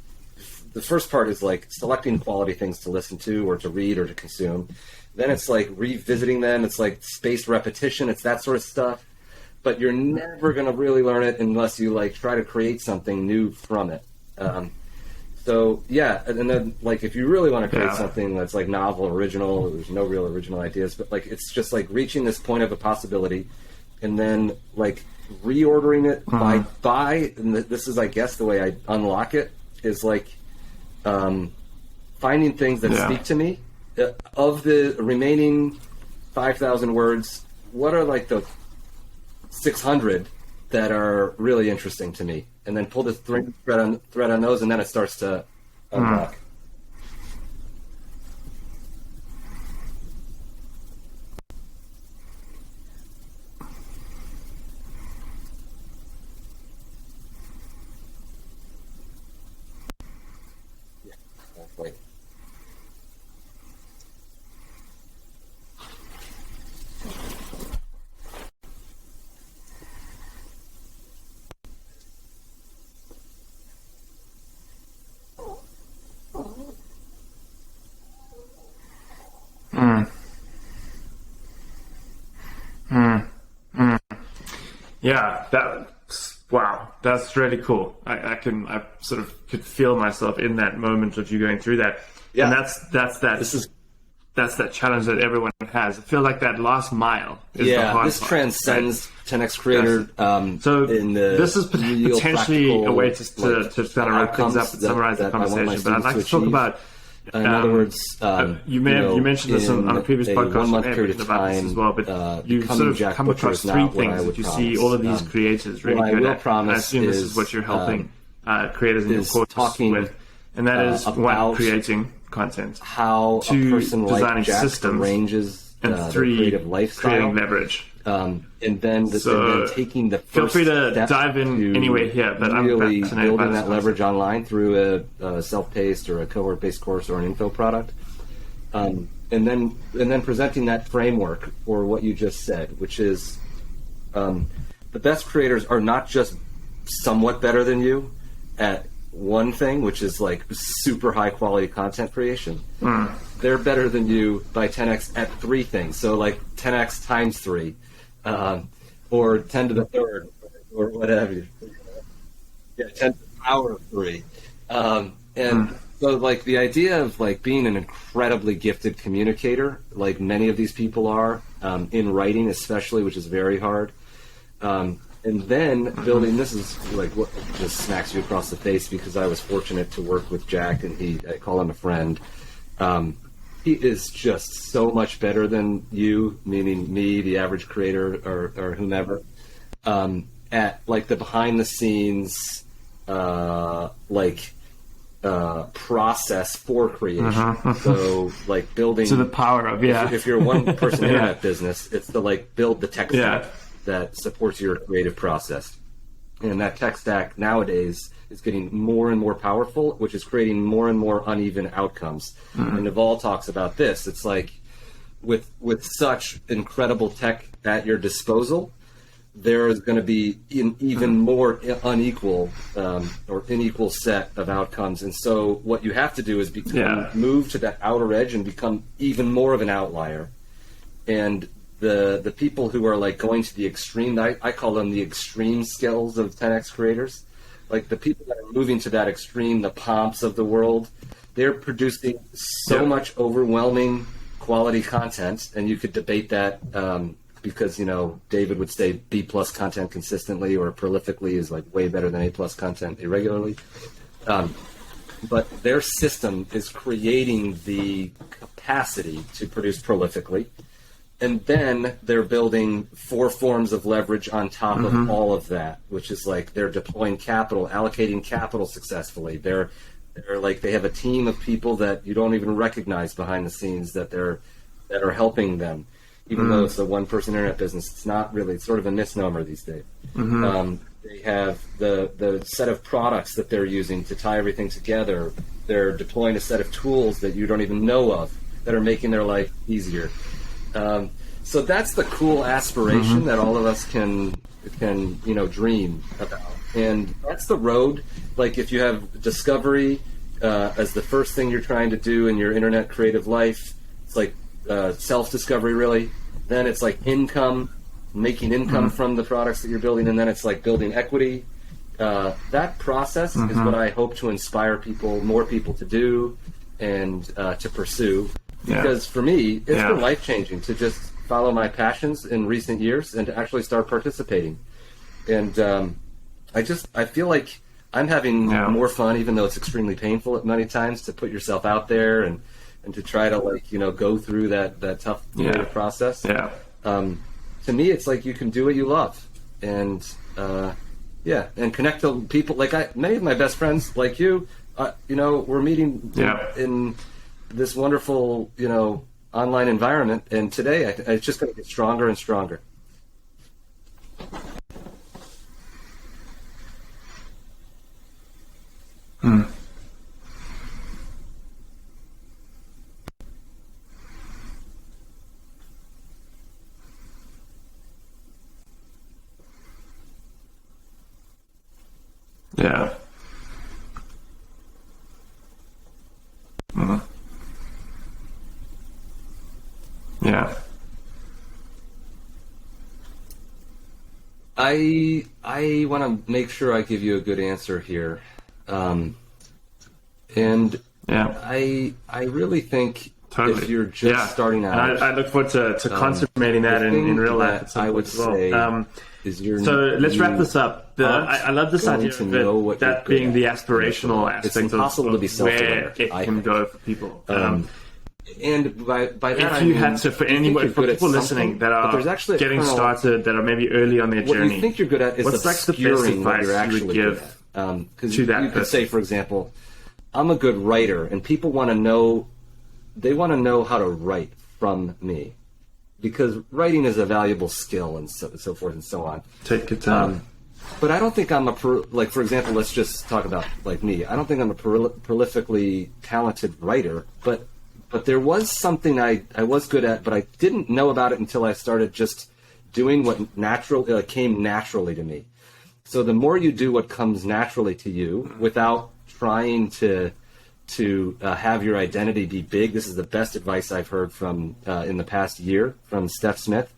the first part is like selecting quality things to listen to or to read or to consume. Then it's like revisiting them. It's like spaced repetition. It's that sort of stuff. But you're never going to really learn it unless you like try to create something new from it. So yeah, and then like if you really want to create something that's like novel, original, there's no real original ideas, but like it's just like reaching this point of a possibility, and then like reordering it by and this is I guess the way I unlock it is like finding things that speak to me of the remaining 5,000 words, what are like the 600 that are really interesting to me? And then pull the thread on those, and then it starts to unlock. Yeah, exactly. Yeah, wow, that's really cool. I sort of could feel myself in that moment of you going through that. Yeah. And that's that challenge that everyone has. I feel like that last mile is the hard this part, transcends 10x Creator. So in the this is real potentially a way to practical, kind of wrap things up and summarize the that I want my conversation. But I'd like to students talk achieve. about. In other words, You mentioned this on a previous podcast. 1 month I may have period written of about this time, as well. But you becoming sort of Jack come Butcher across is three not what I things that would you see promise. all of these creators really what I good will at. promise I assume this is, is what you're helping creators in your is course talking, with, and that is one, about creating content, how a two, person like designing Jack systems, arranges and their three, creative lifestyle. creating leverage. And then taking the first feel free to step dive in to anyway here, but I'm really fascinated by building this that leverage online through a self-paced or a cohort-based course or an info product, and then presenting that framework or what you just said, which is the best creators are not just somewhat better than you at one thing, which is like super high quality content creation. They're better than you by 10x at three things. So like 10x times three. Or 10 to the third, or whatever. Yeah, 10 to the power of 3. So, like, the idea of, like, being an incredibly gifted communicator, like many of these people are, in writing especially, which is very hard, and then building, this is, like, what just smacks you across the face because I was fortunate to work with Jack, and I call him a friend. He is just so much better than you, meaning me, the average creator, or whomever, at like the behind the scenes, process for creation. So like building to the power of If you're a one person internet business, it's to like build the tech stack that supports your creative process, and that tech stack nowadays is getting more and more powerful, which is creating more and more uneven outcomes. And Naval talks about this. It's like with such incredible tech at your disposal, there is going to be an even more unequal or unequal set of outcomes. And so what you have to do is move to that outer edge and become even more of an outlier. And the people who are like going to the extreme, I call them the extreme skills of 10x creators. Like the people that are moving to that extreme, the Pomps of the world, they're producing so much overwhelming quality content, and you could debate that because, you know, David would say B+ content consistently or prolifically is like way better than A+ content irregularly. But their system is creating the capacity to produce prolifically. And then they're building 4 forms of leverage on top of all of that, which is like they're deploying capital, allocating capital successfully. They're like they have a team of people that you don't even recognize behind the scenes that are helping them, even though it's a one-person internet business. It's not really. It's sort of a misnomer these days. They have the set of products that they're using to tie everything together. They're deploying a set of tools that you don't even know of that are making their life easier. So that's the cool aspiration that all of us can dream about, and that's the road. Like if you have discovery as the first thing you're trying to do in your internet creative life, it's like self-discovery really. Then it's like income, making income from the products that you're building, and then it's like building equity. That process is what I hope to inspire more people to do and to pursue. Because for me, it's been life-changing to just follow my passions in recent years and to actually start participating. And I feel like I'm having more fun, even though it's extremely painful at many times to put yourself out there and and to try to like, go through that tough creative process. Yeah. To me, it's like you can do what you love, and and connect to people. Like many of my best friends, like you, we're meeting in this wonderful, online environment, and today it's just going to get stronger and stronger. Yeah. Yeah. I want to make sure I give you a good answer here, and I really think if you're just starting out, and I look forward to consummating that in real life at some I would point as well. say is your so let's wrap this up. I love this idea of that being the aspirational aspect of where it can go for people. And by that, if you had to, for people listening that are getting started, that are maybe early on their journey, what you think you're good at is obscuring what you're actually good at. Because you could say, for example, I'm a good writer, and people want to know, how to write from me, because writing is a valuable skill, and so forth and so on. Take your time. But I don't think I'm for example, let's just talk about like me. I don't think I'm a prolifically talented writer, but there was something I was good at, but I didn't know about it until I started just doing what came naturally to me. So the more you do what comes naturally to you without trying to have your identity be big, this is the best advice I've heard from in the past year from Steph Smith.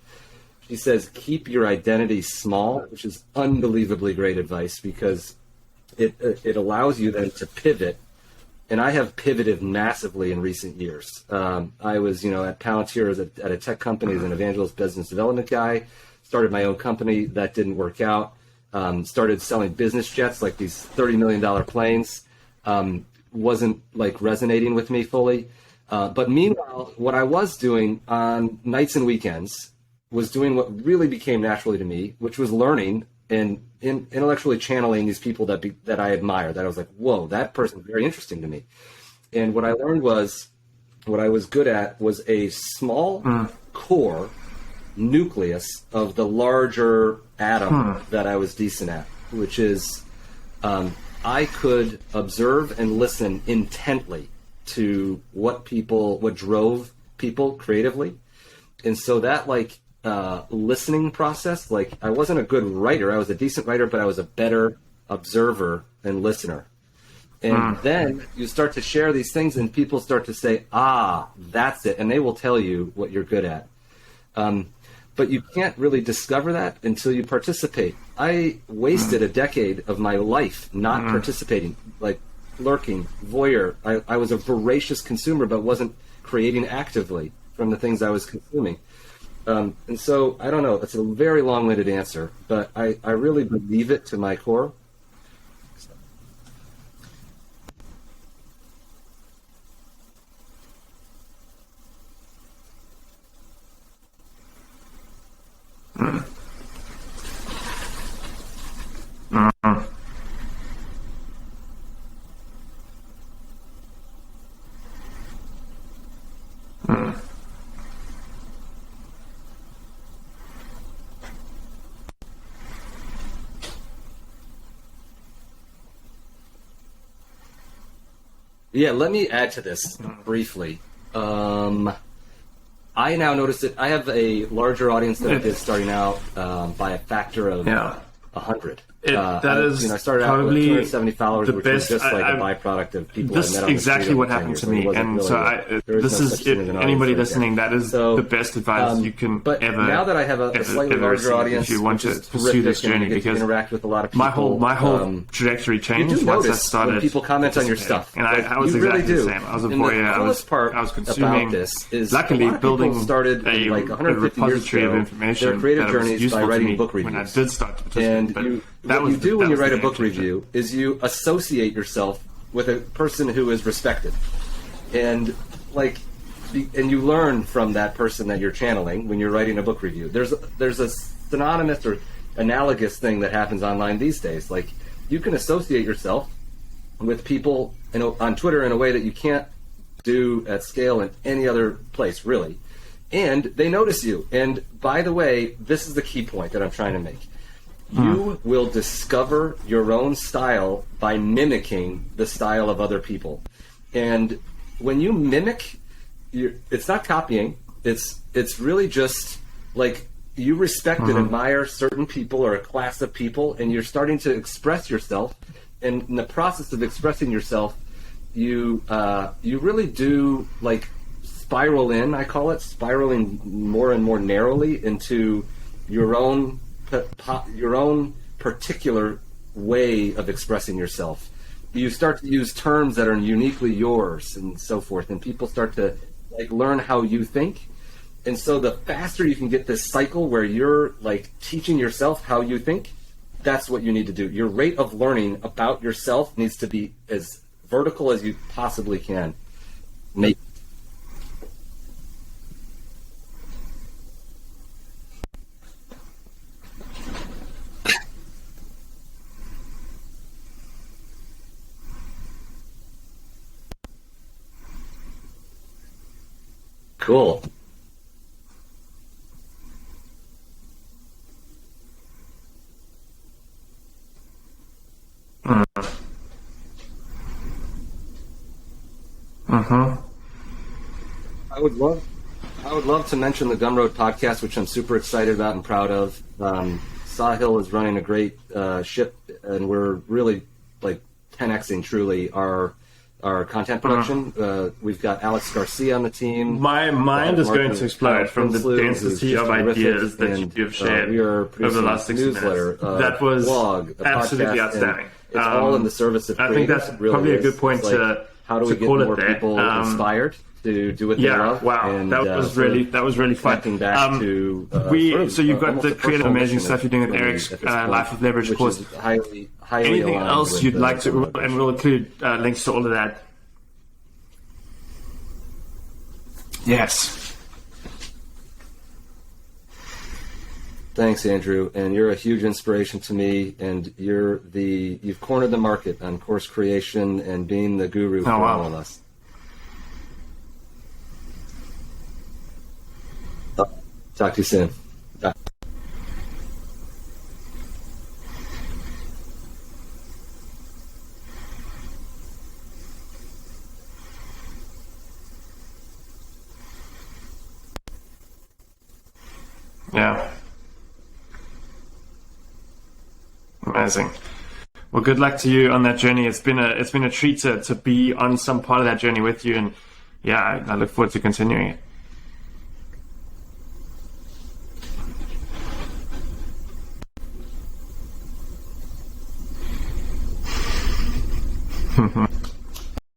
She says, keep your identity small, which is unbelievably great advice, because it allows you then to pivot. And I have pivoted massively in recent years. I was, at Palantir at a tech company as an evangelist business development guy, started my own company. That didn't work out. Started selling business jets, like these $30 million planes. Wasn't like resonating with me fully. But meanwhile, what I was doing on nights and weekends was doing what really became naturally to me, which was learning and intellectually channeling these people that I admire, that I was like, whoa, that person's very interesting to me. And what I learned was, what I was good at was a small core nucleus of the larger atom that I was decent at, which is I could observe and listen intently to what drove people creatively. And so that listening process, like I wasn't a good writer, I was a decent writer, but I was a better observer and listener. And then you start to share these things and people start to say, that's it. And they will tell you what you're good at. But you can't really discover that until you participate. I wasted a decade of my life not participating, like lurking, voyeur. I was a voracious consumer, but wasn't creating actively from the things I was consuming. And so, I don't know, that's a very long-winded answer, but I really believe it to my core. Yeah, let me add to this briefly. I now notice that I have a larger audience than I did starting out by a factor of 100. I started out with 270 followers, which was just like a byproduct of people I met on the street. This is exactly what happened to me, and so this is anybody listening. That is the best advice you can ever. Now that I have a slightly larger audience, if you want to pursue this journey, because interact with a lot of people, my whole trajectory changed once I started. When people comment on your stuff, and I was exactly the same. I was a voyeur. I was consuming. Luckily, building started a repository of information. Their creative journeys by writing book reviews. When I did start to participate, what you do when you write a book review is you associate yourself with a person who is respected. And like, and you learn from that person that you're channeling when you're writing a book review. There's a synonymous or analogous thing that happens online these days. Like, you can associate yourself with people on Twitter in a way that you can't do at scale in any other place, really. And they notice you. And by the way, this is the key point that I'm trying to make. You will discover your own style by mimicking the style of other people. And when you mimic, it's not copying. It's really just like you respect and admire certain people or a class of people, and you're starting to express yourself. And in the process of expressing yourself, you really do like spiral in. I call it spiraling more and more narrowly into your own particular way of expressing yourself. You start to use terms that are uniquely yours and so forth, and people start to like learn how you think. And so the faster you can get this cycle where you're like teaching yourself how you think, that's what you need to do. Your rate of learning about yourself needs to be as vertical as you possibly can. Make cool. I would love to mention the Gumroad podcast, which I'm super excited about and proud of. Sahil is running a great ship, and we're really like 10xing truly our content production. We've got Alex Garcia on the team. My mind is going to explode from the density of ideas that you've shared over the last 6 minutes. That was blog, absolutely podcast, outstanding. It's all in the service of I think that's really probably is. a good point like, to how do we to get call more it there. people inspired to do what they love? Wow, and, that was really fun. Connecting back to so you've got almost the a creative, personal amazing mission stuff you're doing with for me Eric's at this point, Life of Leverage which course. is highly Anything aligned else with you'd the like to, Gumroad and we'll include links to all of that. Yes. Thanks, Andrew, and you're a huge inspiration to me. And you've cornered the market on course creation and being the guru for all of us. Talk to you soon. Bye. Yeah. Amazing. Well, good luck to you on that journey. It's been a treat to be on some part of that journey with you, and yeah, I look forward to continuing it.